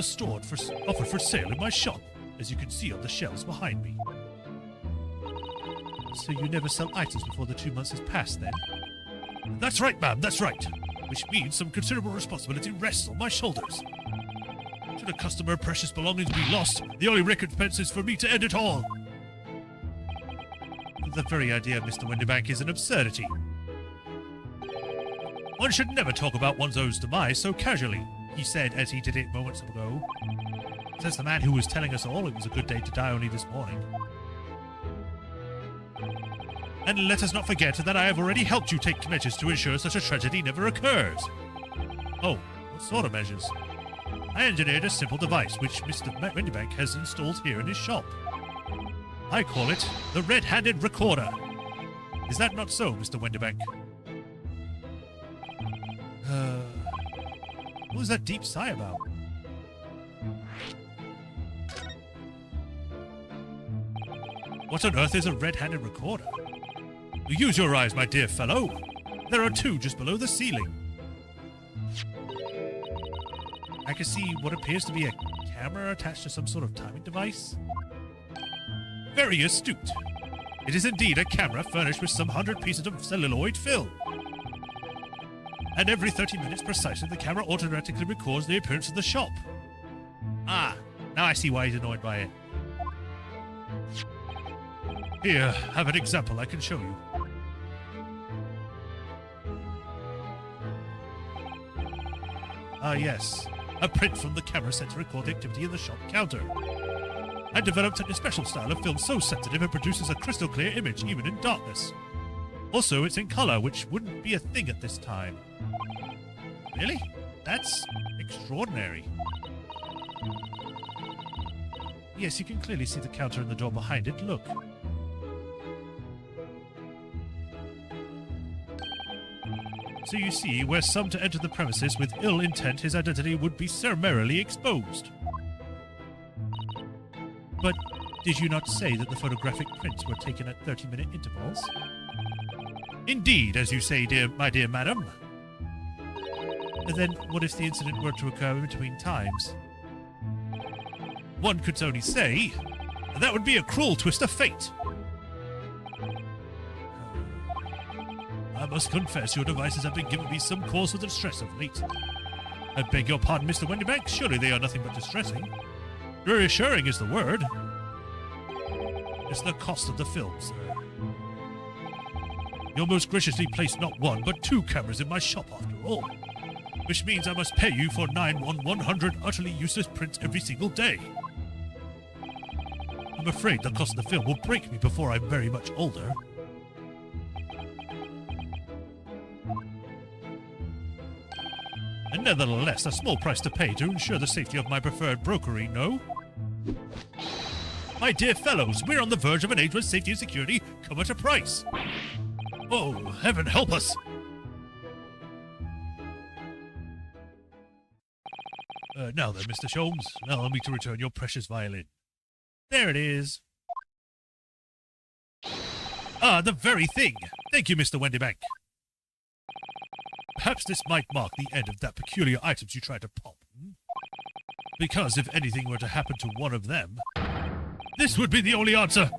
Speaker 1: offered for sale in my shop, as you can see on the shelves behind me. So you never sell items before the 2 months has passed, then? That's right, ma'am, that's right. Which means some considerable responsibility rests on my shoulders. Should a customer's precious belongings be lost, the only recompense is for me to end it all. The very idea of Mr. Windybank is an absurdity. One should never talk about one's own demise so casually, he said as he did it moments ago. Says the man who was telling us all it was a good day to die only this morning. And let us not forget that I have already helped you take measures to ensure such a tragedy never occurs. Oh, what sort of measures? I engineered a simple device which Mr. Windybank has installed here in his shop. I call it the Red-Handed Recorder. Is that not so, Mr. Windybank? What was that deep sigh about? What on earth is a red-handed recorder? Use your eyes, my dear fellow. There are 2 just below the ceiling. I can see what appears to be a camera attached to some sort of timing device. Very astute. It is indeed a camera furnished with some 100 pieces of celluloid film. And every 30 minutes precisely, the camera automatically records the appearance of the shop. Ah, now I see why he's annoyed by it. Here, have an example I can show you. Yes. A print from the camera set to record the activity in the shop counter. I developed a special style of film so sensitive it produces a crystal clear image even in darkness. Also, it's in color, which wouldn't be a thing at this time. Really? That's extraordinary. Yes, you can clearly see the counter and the door behind it. Look. So you see, were some to enter the premises with ill intent, his identity would be summarily exposed. But did you not say that the photographic prints were taken at 30-minute intervals? Indeed, as you say, my dear madam. And then what if the incident were to occur in between times? One could only say, that would be a cruel twist of fate. I must confess your devices have been giving me some cause for distress of late. I beg your pardon, Mr. Windybank. Surely they are nothing but distressing. Reassuring is the word. It's the cost of the film, sir. You most graciously placed not one, but 2 cameras in my shop after all. Which means I must pay you for 100 utterly useless prints every single day. I'm afraid the cost of the film will break me before I'm very much older. And nevertheless, a small price to pay to ensure the safety of my preferred brokery, no? My dear fellows, we're on the verge of an age when safety and security come at a price. Oh, heaven help us! Now then, Mr. Sholmes, allow me to return your precious violin. There it is. Ah, the very thing! Thank you, Mr. Wendybank. Perhaps this might mark the end of that peculiar items you tried to pop. Because if anything were to happen to one of them, this would be the only answer.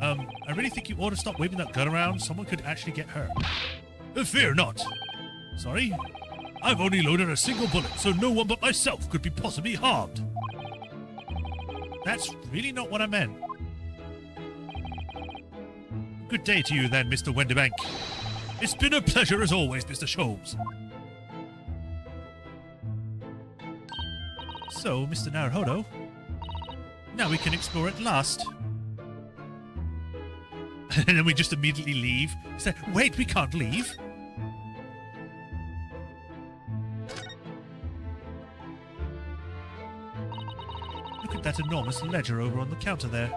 Speaker 1: I really think you ought to stop waving that gun around. Someone could actually get hurt. Fear not. Sorry? I've only loaded a single bullet, so no one but myself could be possibly harmed. That's really not what I meant. Good day to you then, Mr. Wendybank. It's been a pleasure as always, Mr. Sholmes. So, Mr. Naruhodo, now we can explore at last. And then we just immediately leave. Say, wait, we can't leave. Look at that enormous ledger over on the counter there.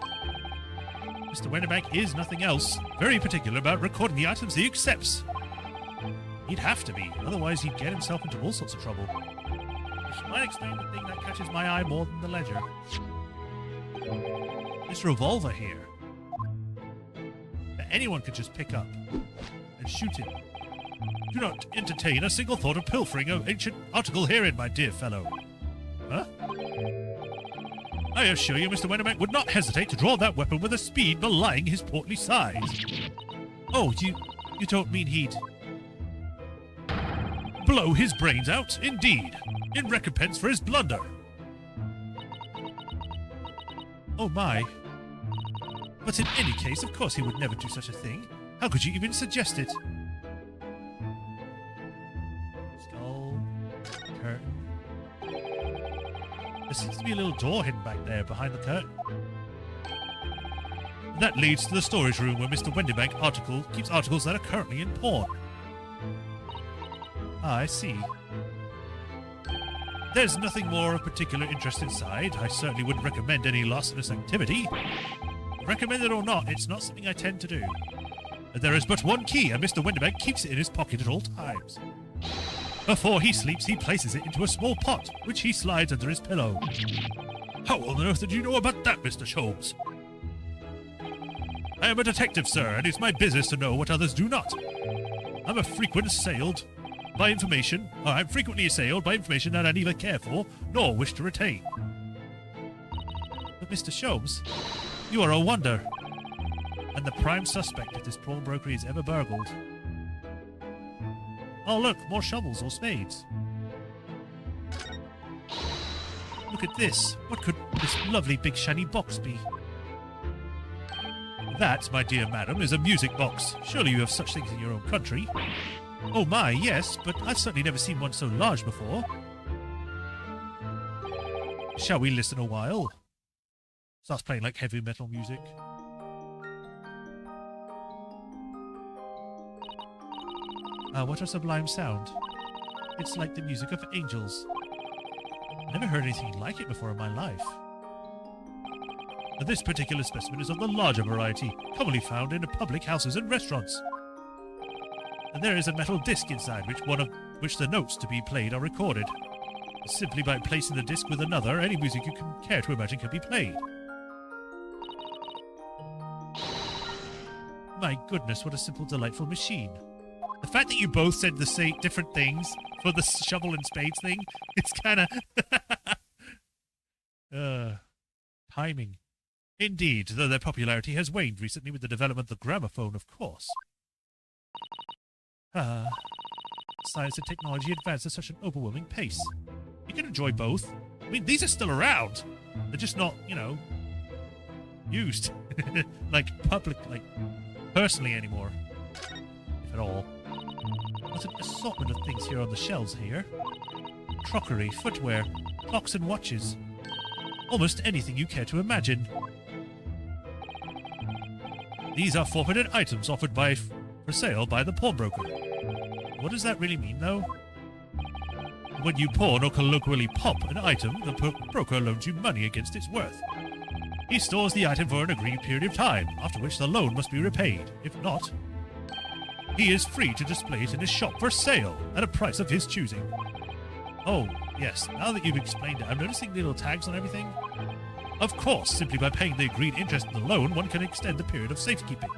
Speaker 1: Mr. Wendybank is nothing else. Very particular about recording the items he accepts. He'd have to be, otherwise he'd get himself into all sorts of trouble. Which might explain the thing that catches my eye more than the ledger. This revolver here. That anyone could just pick up and shoot him. Do not entertain a single thought of pilfering an ancient article herein, my dear fellow. Huh? I assure you, Mr. Wendybank would not hesitate to draw that weapon with a speed belying his portly size. Oh, you don't mean he'd... blow his brains out, indeed, in recompense for his blunder. Oh my. But in any case, of course he would never do such a thing. How could you even suggest it? Skull. Curtain. There seems to be a little door hidden back there behind the curtain. That leads to the storage room where Mr. Wendybank keeps articles that are currently in pawn. Ah, I see. There's nothing more of particular interest inside. I certainly wouldn't recommend any larcenous activity. Recommend it or not, it's not something I tend to do. There is but one key, and Mr. Wendybank keeps it in his pocket at all times. Before he sleeps, he places it into a small pot, which he slides under his pillow. How on earth did you know about that, Mr. Sholmes? I am a detective, sir, and it's my business to know what others do not. I'm frequently assailed by information that I neither care for nor wish to retain. But Mr. Sholmes, you are a wonder, and the prime suspect if this pawnbrokery is ever burgled. Oh look, more shovels or spades. Look at this. What could this lovely big shiny box be? That, my dear madam, is a music box. Surely you have such things in your own country. Oh my, yes, but I've certainly never seen one so large before. Shall we listen a while? Starts playing like heavy metal music. Ah, what a sublime sound. It's like the music of angels. I've never heard anything like it before in my life. This particular specimen is of the larger variety, commonly found in public houses and restaurants. And there is a metal disc inside which the notes to be played are recorded. Simply by placing the disc with another, any music you can care to imagine can be played. My goodness, what a simple, delightful machine. The fact that you both said the same different things for the shovel and spades thing, it's kind of... timing. Indeed, though their popularity has waned recently with the development of the gramophone, of course. Science and technology advance at such an overwhelming pace. You can enjoy both. I mean, these are still around. They're just not, used. Like, public, like, personally anymore. If at all. What an assortment of things here on the shelves here. Crockery, footwear, clocks and watches. Almost anything you care to imagine. These are forfeited items offered for sale by the pawnbroker. What does that really mean, though? When you pawn or colloquially pop an item, the broker loans you money against its worth. He stores the item for an agreed period of time, after which the loan must be repaid. If not, he is free to display it in his shop for sale at a price of his choosing. Oh, yes, now that you've explained it, I'm noticing little tags on everything. Of course, simply by paying the agreed interest in the loan, one can extend the period of safekeeping.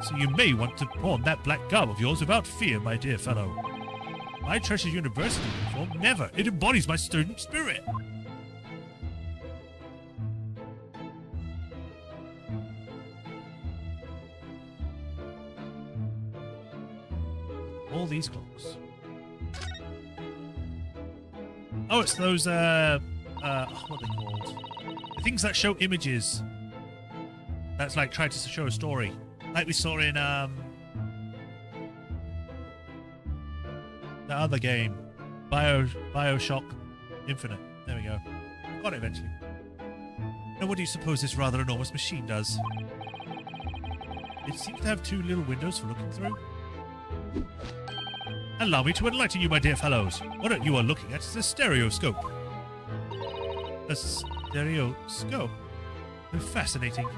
Speaker 1: So you may want to pawn that black garb of yours without fear, my dear fellow. My treasured university uniform, never. It embodies my student spirit. All these clocks. Oh, it's those, what are they called? The things that show images. That's like trying to show a story. Like we saw in, the other game. Bioshock Infinite. There we go. Got it eventually. Now what do you suppose this rather enormous machine does? It seems to have two little windows for looking through. Allow me to enlighten you, my dear fellows. What you are looking at is a stereoscope. A stereoscope? Fascinating.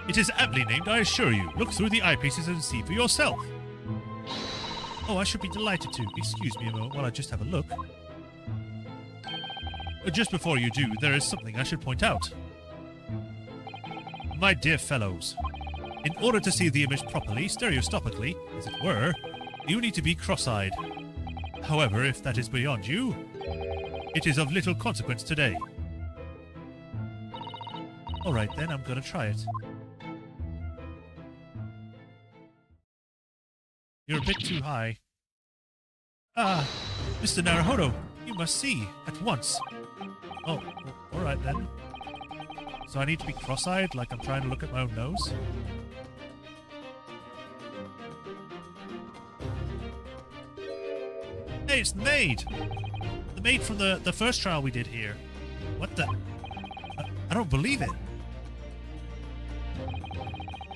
Speaker 1: It is aptly named, I assure you. Look through the eyepieces and see for yourself. Oh, I should be delighted to. Excuse me a moment while I just have a look. Just before you do, there is something I should point out. My dear fellows, in order to see the image properly, stereoscopically, as it were, you need to be cross-eyed. However, if that is beyond you, it is of little consequence today. Alright then, I'm gonna try it. You're a bit too high. Ah, Mr. Naruhodo, you must see, at once. Oh, alright then. So I need to be cross-eyed, like I'm trying to look at my own nose? Hey, it's the maid! The maid from the first trial we did here. What the? I don't believe it.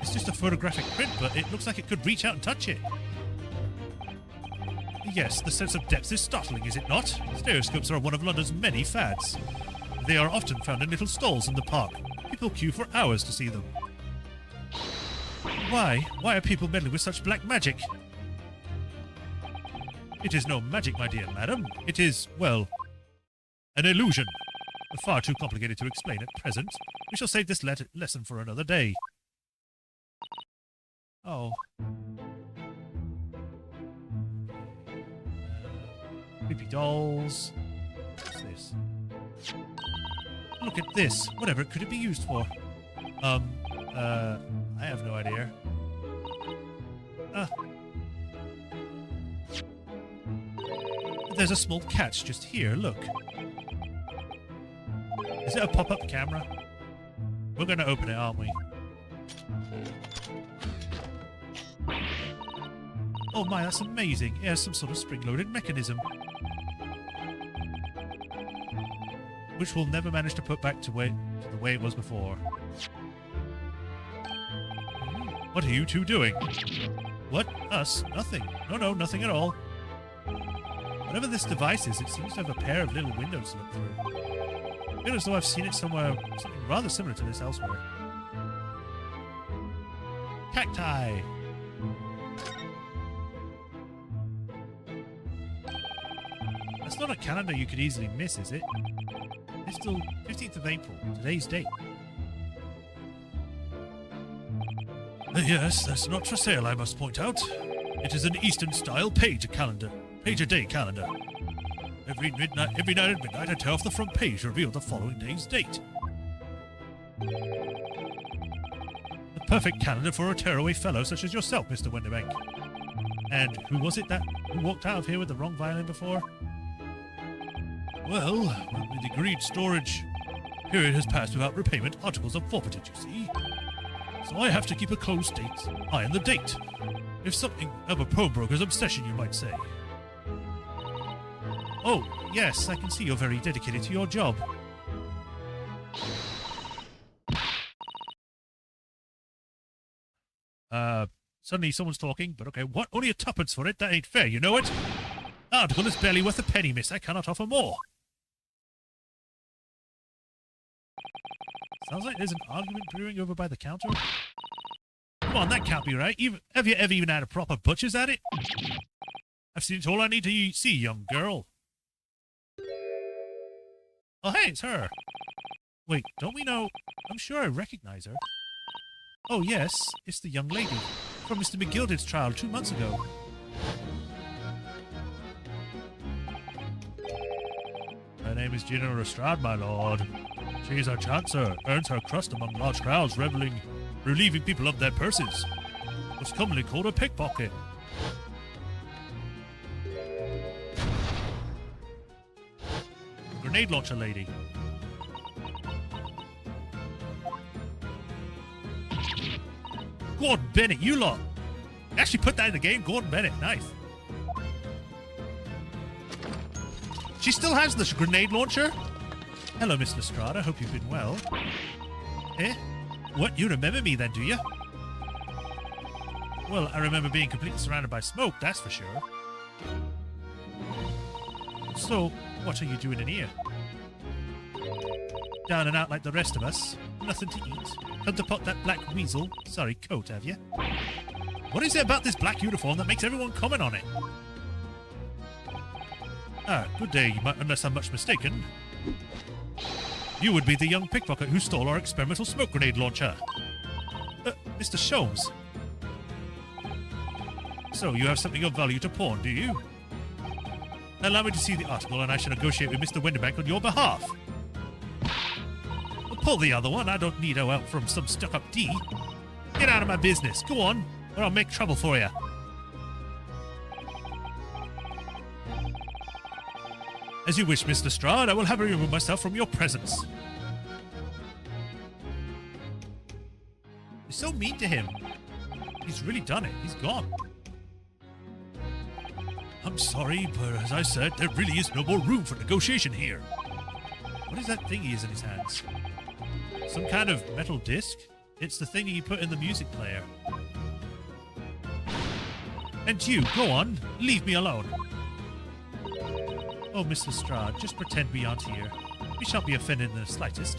Speaker 1: It's just a photographic print, but it looks like it could reach out and touch it. Yes, the sense of depth is startling, is it not? Stereoscopes are one of London's many fads. They are often found in little stalls in the park. People queue for hours to see them. Why? Why are people meddling with such black magic? It is no magic, my dear madam. It is, well, an illusion. Far too complicated to explain at present. We shall save this lesson for another day. Oh. Creepy dolls. What's this? Look at this. Whatever could it be used for? I have no idea. There's a small catch just here, look. Is it a pop-up camera? We're gonna open it, aren't we? Oh my, that's amazing. It has some sort of spring-loaded mechanism. Which we'll never manage to put back to the way it was before. What are you two doing? What? Us? Nothing. No, nothing at all. Whatever this device is, it seems to have a pair of little windows to look through. I feel as though I've seen it somewhere, something rather similar to this elsewhere. Cacti! That's not a calendar you could easily miss, is it? It's still 15th of April, today's date. Yes, that's not for sale, I must point out. It is an Eastern-style page-a-day calendar. Every night at midnight, a tear off the front page to reveal the following day's date. The perfect calendar for a tearaway fellow such as yourself, Mr. Wenderbank. And who was it who walked out of here with the wrong violin before? Well, when the agreed storage period has passed without repayment, articles are forfeited, you see. So I have to keep a close eye on the date. If something of a pawnbroker's obsession, you might say. Oh, yes, I can see you're very dedicated to your job. Suddenly someone's talking, but okay, what? Only a tuppence for it? That ain't fair, you know it? Article is barely worth a penny, miss. I cannot offer more. Sounds like there's an argument brewing over by the counter. Come on, that can't be right. Have you ever even had a proper butcher's at it? I've seen it all I need to see, young girl. Oh, hey, it's her. Wait, don't we know? I'm sure I recognize her. Oh, yes, it's the young lady from Mr. McGilded's trial 2 months ago. Her name is Gina Lestrade, my lord. She is our chancer, earns her crust among large crowds, relieving people of their purses. What's commonly called a pickpocket. Grenade launcher lady. Gordon Bennett, you lot! Actually put that in the game, Gordon Bennett, nice. She still has this grenade launcher? Hello, Miss Lestrade, I hope you've been well. Eh? What, you remember me then, do you? Well, I remember being completely surrounded by smoke, that's for sure. So, what are you doing in here? Down and out like the rest of us. Nothing to eat. Come to pot that black weasel, sorry, coat, have you? What is it about this black uniform that makes everyone comment on it? Ah, good day, unless I'm much mistaken. You would be the young pickpocket who stole our experimental smoke grenade launcher. Mr. Sholmes. So, you have something of value to pawn, do you? Allow me to see the article and I shall negotiate with Mr. Winterbank on your behalf. Well, pull the other one. I don't need no help from some stuck-up D. Get out of my business. Go on, or I'll make trouble for you. As you wish, Mr. Lestrade. I will have to remove myself from your presence. You're so mean to him. He's really done it. He's gone. I'm sorry, but as I said, there really is no more room for negotiation here. What is that thing he has in his hands? Some kind of metal disc? It's the thing he put in the music player. And you, go on. Leave me alone. Oh, Miss Lestrade, just pretend we aren't here. We shan't be offended in the slightest.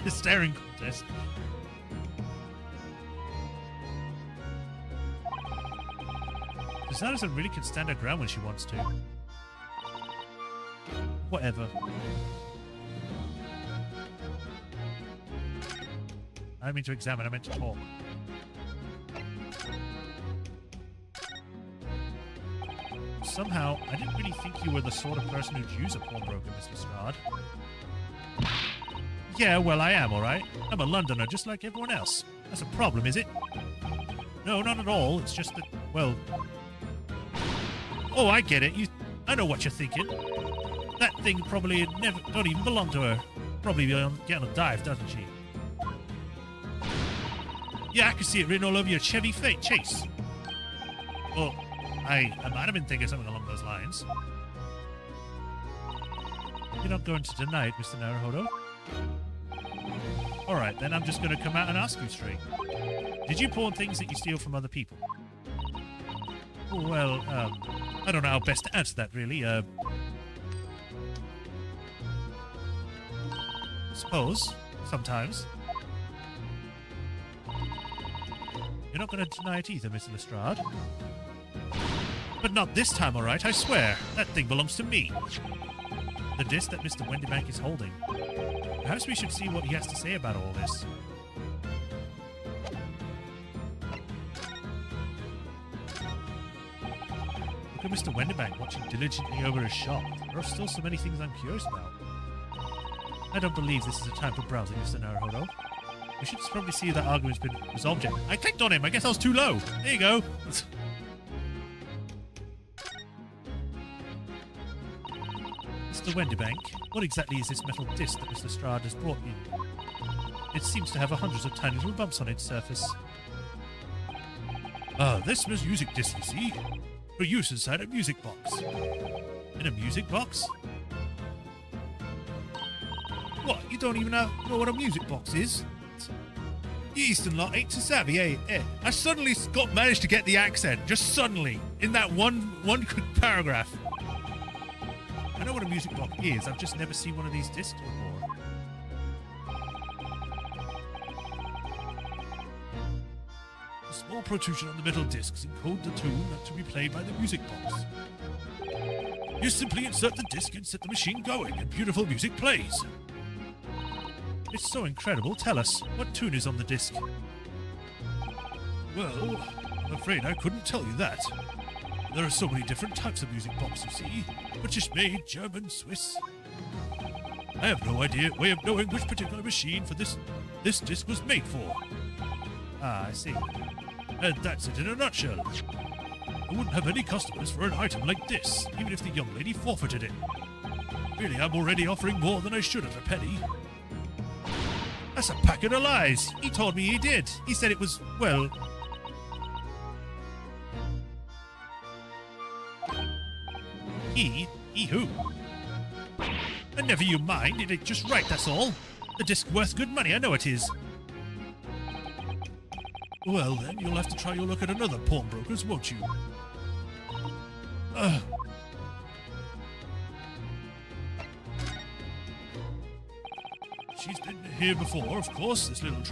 Speaker 1: Staring contest. Cassandra really can stand her ground when she wants to. Whatever. I didn't mean to examine, I meant to talk. Somehow, I didn't really think you were the sort of person who'd use a pawnbroker, Miss Lestrade. Yeah, well, I am, alright. I'm a Londoner, just like everyone else. That's a problem, is it? No, not at all. It's just that, well... Oh, I get it. I know what you're thinking. That thing probably don't even belong to her. Probably get on a dive, doesn't she? Yeah, I can see it written all over your Chevy Chase. Well, I might have been thinking something along those lines. You're not going to deny it, Mr. Naruhodo? Alright, then I'm just going to come out and ask you straight. Did you pawn things that you steal from other people? Well, I don't know how best to answer that, really. Suppose. Sometimes. You're not going to deny it either, Mr. Lestrade. But not this time, all right? I swear. That thing belongs to me. The disc that Mr. Winterbank is holding. Perhaps we should see what he has to say about all this. Look at Mr. Winterbank watching diligently over his shop. There are still so many things I'm curious about. I don't believe this is a time for browsing, Mr. Naruhodo. We should probably see if that argument's been resolved yet. I clicked on him. I guess I was too low. There you go. Mr. Wendybank, what exactly is this metal disc that Mr. Strahd has brought you? It seems to have hundreds of tiny little bumps on its surface. Ah, this music disc, you see? For use inside a music box. In a music box? What, you don't even know what a music box is? You Eastern lot ain't so savvy, eh? I suddenly managed to get the accent, just suddenly, in that one paragraph. I know what a music box is, I've just never seen one of these discs before. A small protrusion on the metal discs encode the tune to be played by the music box. You simply insert the disc and set the machine going, and beautiful music plays. It's so incredible. Tell us, what tune is on the disc? Well, I'm afraid I couldn't tell you that. There are so many different types of music box, you see. British-made, German, Swiss. I have no way of knowing which particular machine for this disc was made for. Ah, I see. And that's it in a nutshell. I wouldn't have any customers for an item like this, even if the young lady forfeited it. Really, I'm already offering more than I should at a penny. That's a packet of lies. He told me he did. He said it was, well... He who? And never you mind, it ain't just right, that's all. The disc worth good money, I know it is. Well then, you'll have to try your luck at another pawnbroker's, won't you? She's been here before, of course, this little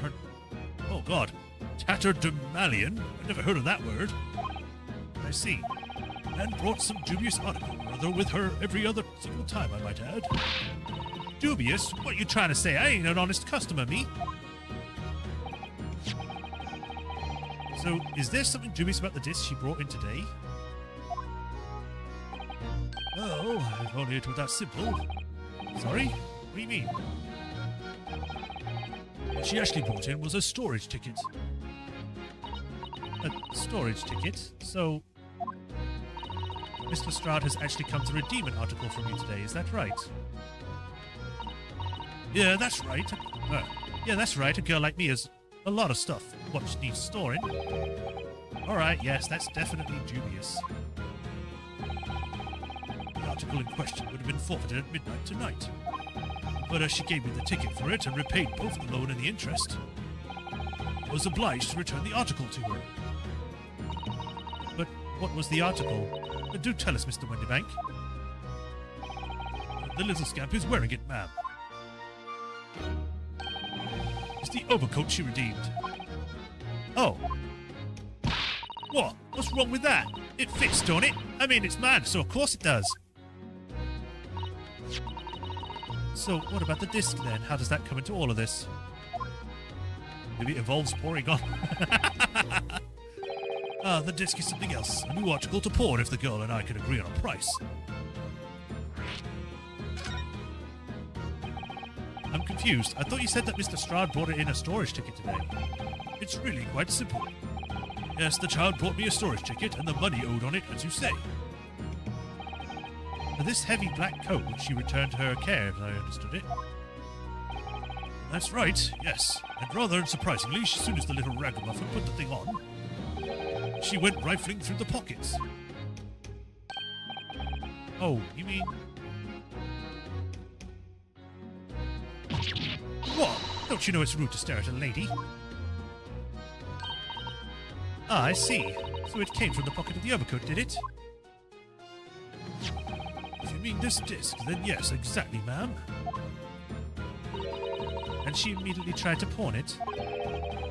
Speaker 1: oh god, tatterdemalion. I've never heard of that word. I see. And brought some dubious article or other with her every other single time, I might add. Dubious? What are you trying to say? I ain't an honest customer, me. So, is there something dubious about the disc she brought in today? Oh, if only it were that simple. Sorry? What do you mean? What she actually brought in was a storage ticket. A storage ticket? So, Mr. Strahd has actually come to redeem an article from you today, is that right? Yeah, that's right. Yeah, that's right. A girl like me has a lot of stuff. What needs storing? Alright, yes, that's definitely dubious. The article in question would have been forfeited at midnight tonight. But she gave me the ticket for it and repaid both the loan and the interest. I was obliged to return the article to her. But what was the article? Do tell us, Mr. Wendybank. The little scamp is wearing it, ma'am. It's the overcoat she redeemed. Oh. What? What's wrong with that? It fits, don't it? I mean, it's mine, so of course it does. So, what about the disc, then? How does that come into all of this? Maybe it involves pouring on. Ah, the disc is something else. A new article to pawn if the girl and I can agree on a price. I'm confused. I thought you said that Mr. Strahd brought it in a storage ticket today. It's really quite simple. Yes, the child brought me a storage ticket and the money owed on it, as you say. Now, this heavy black coat which she returned to her care, as I understood it. That's right, yes. And rather unsurprisingly, as soon as the little ragamuffin put the thing on, she went rifling through the pockets. Oh, you mean... What? Don't you know it's rude to stare at a lady? Ah, I see. So it came from the pocket of the overcoat, did it? If you mean this disc, then yes, exactly, ma'am. And she immediately tried to pawn it?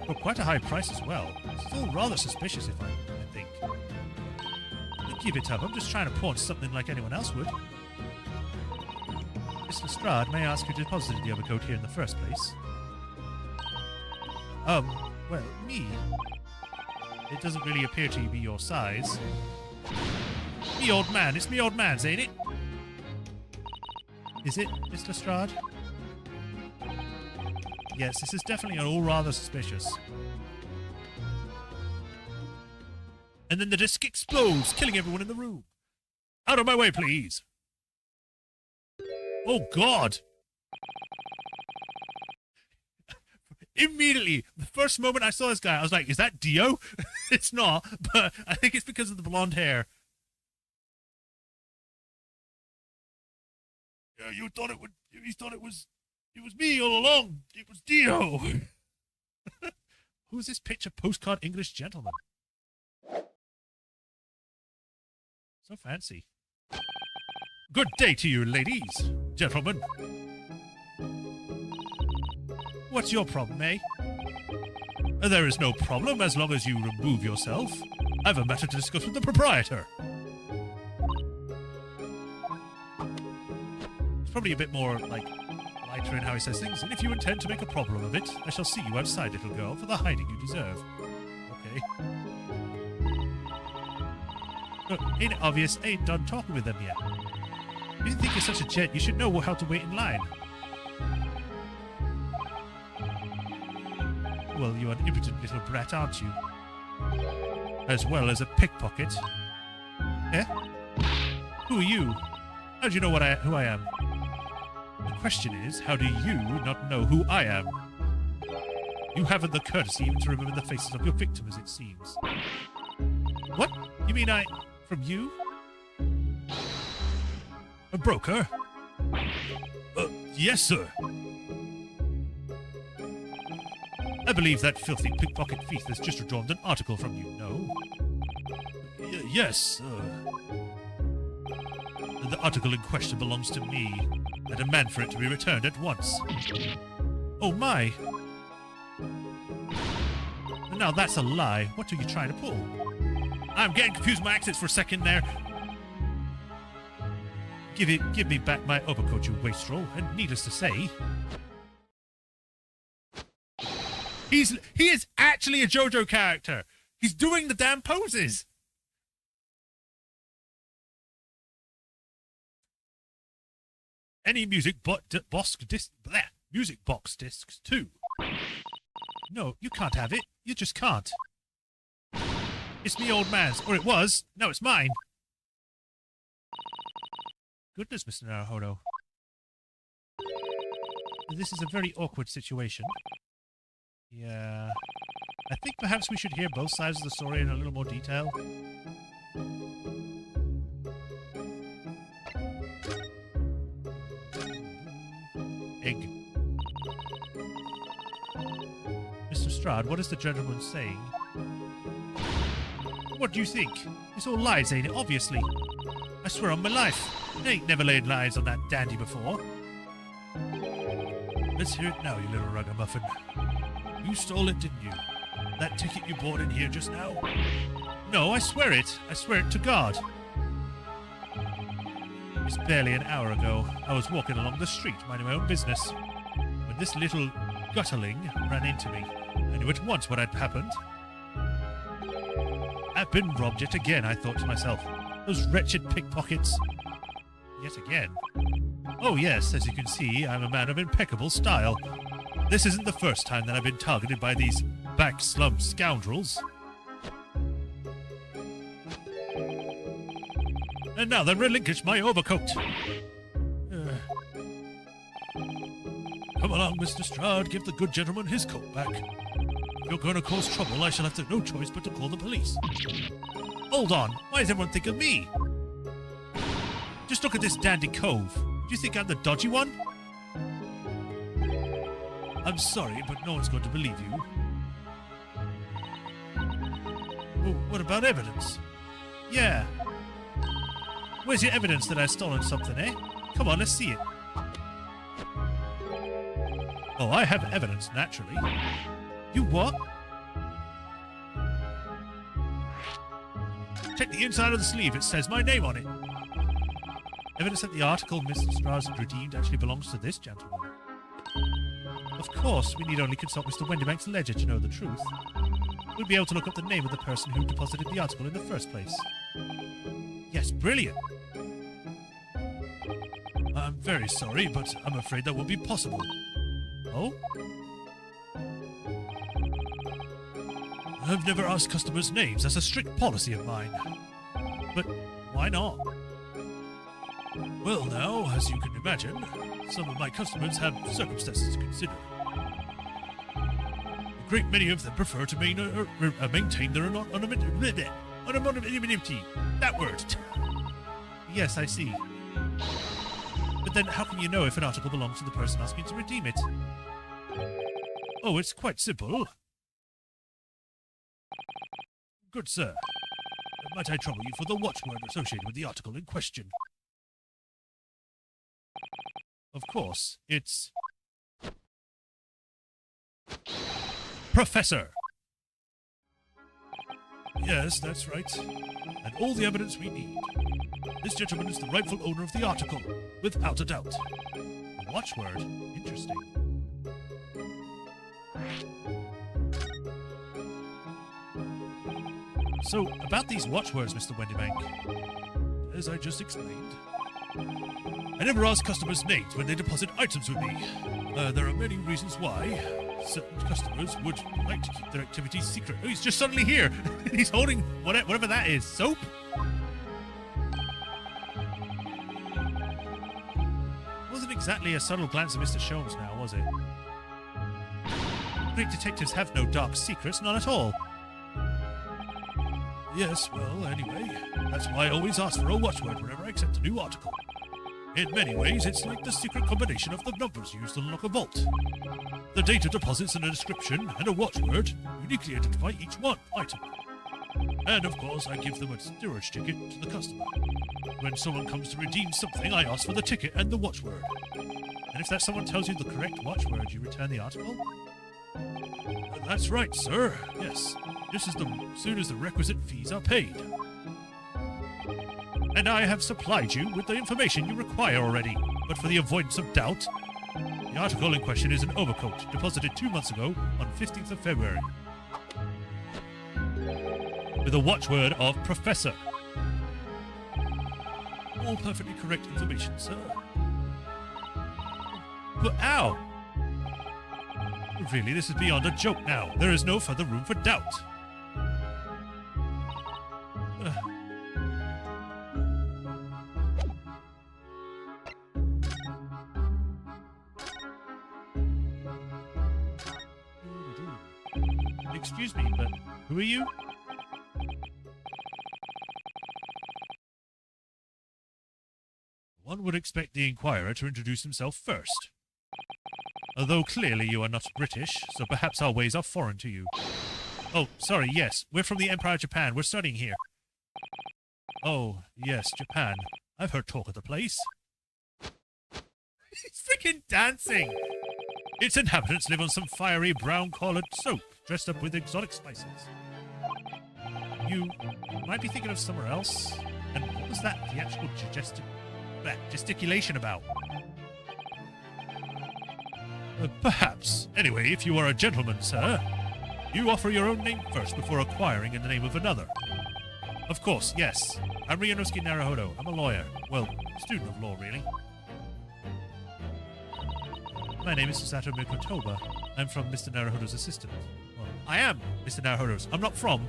Speaker 1: For quite a high price as well. Still rather suspicious, if I think. But give it up, I'm just trying to pawn something like anyone else would. Mr. Strahd, may I ask who deposited the overcoat here in the first place? Well, me. It doesn't really appear to be your size. Me old man, it's me old man's, ain't it? Is it, Mr. Strahd? Yes, this is definitely all rather suspicious. And then the disc explodes, killing everyone in the room. Out of my way, please! Oh, God. Immediately, the first moment I saw this guy, I was like, is that Dio? It's not, but I think it's because of the blonde hair. Yeah, you thought it was me all along. It was Dio. Who's this picture postcard English gentleman? So fancy. Good day to you, ladies, gentlemen. What's your problem, eh? There is no problem as long as you remove yourself. I have a matter to discuss with the proprietor. It's probably a bit more, like, lighter in how he says things. And if you intend to make a problem of it, I shall see you outside, little girl, for the hiding you deserve. Okay. Look, ain't it obvious? I ain't done talking with them yet. If you think you're such a gent, you should know how to wait in line. Well, you're an impotent little brat, aren't you? As well as a pickpocket. Eh? Who are you? How do you know who I am? The question is, how do you not know who I am? You haven't the courtesy even to remember the faces of your victims, it seems. What? You mean from you? A broker? Yes, sir. I believe that filthy pickpocket thief has just withdrawn an article from you, no? Yes, the article in question belongs to me. I demand for it to be returned at once. Oh my! Now that's a lie. What are you trying to pull? I'm getting confused with my accents for a second there. Give me back my overcoat, you wastrel, and needless to say... He is actually a JoJo character. He's doing the damn poses. Any music music box discs too. No, you can't have it. You just can't. It's me old man's, or it was. Now it's mine. Goodness, Mr. Naruhodo. This is a very awkward situation. Yeah. I think perhaps we should hear both sides of the story in a little more detail. Egg. Mr. Strahd, what is the gentleman saying? What do you think? It's all lies, ain't it? Obviously. I swear on my life. I ain't never laid lies on that dandy before. Let's hear it now, you little ragamuffin. You stole it, didn't you? That ticket you bought in here just now? No, I swear it. I swear it to God. It's barely an hour ago. I was walking along the street, minding my own business, when this little gutterling ran into me. I knew at once what had happened. I've been robbed yet again, I thought to myself. Those wretched pickpockets. Yet again. Oh yes, as you can see, I'm a man of impeccable style. This isn't the first time that I've been targeted by these back-slum scoundrels. And now they relinquish my overcoat. Come along, Mr. Strahd, give the good gentleman his coat back. If you're going to cause trouble, I shall have no choice but to call the police. Hold on, why does everyone think of me? Just look at this dandy cove. Do you think I'm the dodgy one? I'm sorry, but no one's going to believe you. Well, what about evidence? Yeah. Where's your evidence that I've stolen something, eh? Come on, let's see it. Oh, I have evidence, naturally. You what? Check the inside of the sleeve. It says my name on it. Evidence that the article Mr. Strauss had redeemed actually belongs to this gentleman. Of course, we need only consult Mr. Wendybank's ledger to know the truth. We'll be able to look up the name of the person who deposited the article in the first place. Yes, brilliant. I'm very sorry, but I'm afraid that won't be possible. Oh? I've never asked customers' names. That's a strict policy of mine. But why not? Well, now, as you can imagine, some of my customers have circumstances to consider. A great many of them prefer to maintain their anonymity. That word. Yes, I see. But then how can you know if an article belongs to the person asking to redeem it? Oh, it's quite simple. Good sir, might I trouble you for the watchword associated with the article in question? Of course, it's... Professor! Yes, that's right. And all the evidence we need. This gentleman is the rightful owner of the article, without a doubt. The watchword? Interesting. So, about these watchwords, Mr. Wendybank. As I just explained, I never ask customers' names when they deposit items with me. There are many reasons why. Certain customers would like to keep their activities secret. Oh, he's just suddenly here. He's holding whatever that is. Soap? Wasn't exactly a subtle glance at Mr. Sholmes now, was it? Great detectives have no dark secrets, none at all. Yes, well, anyway, that's why I always ask for a watchword whenever I accept a new article. In many ways, it's like the secret combination of the numbers used to unlock a vault. The date of deposits and a description and a watchword uniquely identify each item. And of course, I give them a storage ticket to the customer. When someone comes to redeem something, I ask for the ticket and the watchword. And if that someone tells you the correct watchword, you return the article? That's right, sir. Yes. This is soon as the requisite fees are paid. And I have supplied you with the information you require already. But for the avoidance of doubt, the article in question is an overcoat deposited 2 months ago on 15th of February. With a watchword of Professor. All perfectly correct information, sir. But ow! Really, this is beyond a joke now. There is no further room for doubt. Excuse me, but who are you? One would expect the inquirer to introduce himself first. Although clearly you are not British, so perhaps our ways are foreign to you. Oh, sorry, yes. We're from the Empire of Japan. We're studying here. Oh, yes, Japan. I've heard talk of the place. He's freaking dancing! Its inhabitants live on some fiery brown-collared soap, dressed up with exotic spices. You might be thinking of somewhere else. And what was that theatrical gesticulation about? Perhaps. Anyway, if you are a gentleman, sir, you offer your own name first before acquiring in the name of another. Of course, yes. I'm Ryunosuke Naruhodo. I'm a lawyer. Well, student of law, really. My name is Susato Mikotoba. I'm from Mr. Naruhodo's assistant. Well, I am Mr. Naruhodo's. I'm not from.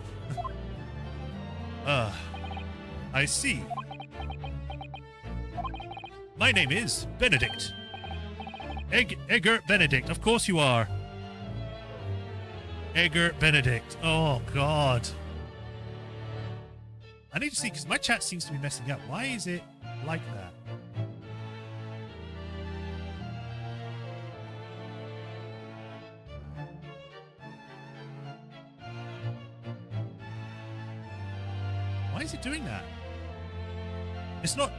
Speaker 1: I see. My name is Benedict. Egbert Benedict. Of course you are. Egbert Benedict. Oh, God. I need to see, because my chat seems to be messing up. Why is it like that? Why is it doing that? It's not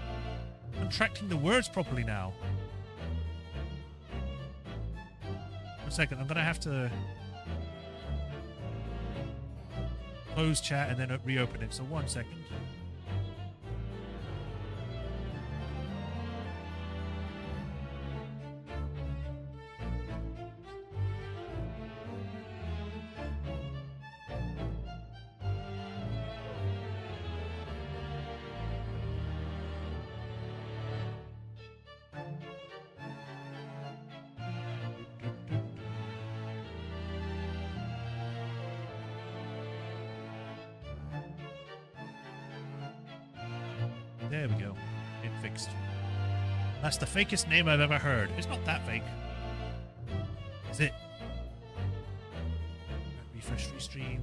Speaker 1: contracting the words properly now. One second, I'm going to have to close chat and then reopen it. So 1 second. There we go. It fixed. That's the fakest name I've ever heard. It's not that fake. Is it? Refresh restream.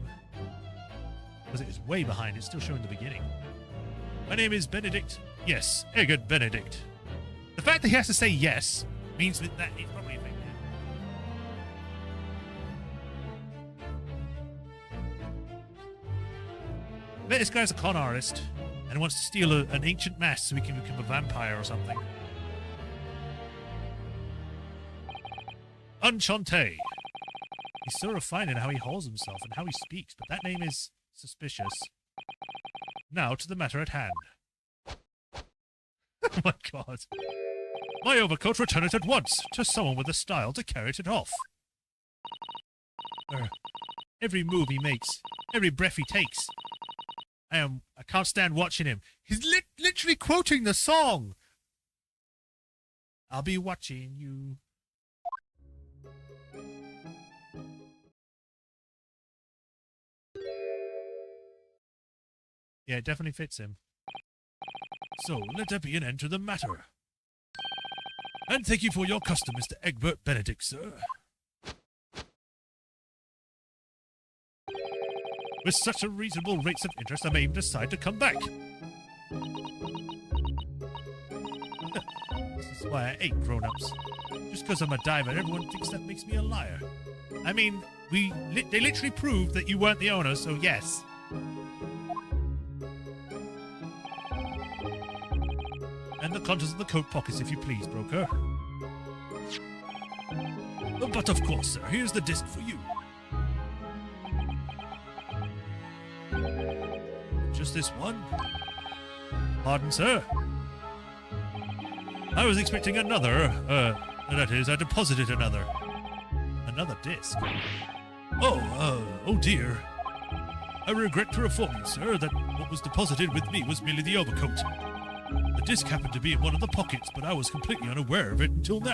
Speaker 1: Because it is way behind. It's still showing the beginning. My name is Benedict. Yes, Egad Benedict. The fact that he has to say yes means that it's probably a fake name. I bet this guy's a con artist and wants to steal an ancient mask so he can become a vampire or something. Enchante. He's so refined in how he holds himself and how he speaks, but that name is suspicious. Now to the matter at hand. Oh my god. My overcoat, return it at once to someone with the style to carry it off. Every move he makes, every breath he takes. I can't stand watching him. He's literally quoting the song. I'll be watching you. Yeah, it definitely fits him. So, let there be an end to the matter. And thank you for your custom, Mr. Egbert Benedict, sir. With such a reasonable rates of interest, I may even decide to come back. This is why I hate grown-ups. Just because I'm a diver, everyone thinks that makes me a liar. I mean, they literally proved that you weren't the owner, so yes. And the contents of the coat pockets, if you please, broker. But of course, sir, here's the disc for you. Just this one? Pardon, sir? I was expecting another, that is, I deposited another. Another disc? Oh dear. I regret to inform you, sir, that what was deposited with me was merely the overcoat. The disc happened to be in one of the pockets, but I was completely unaware of it until now.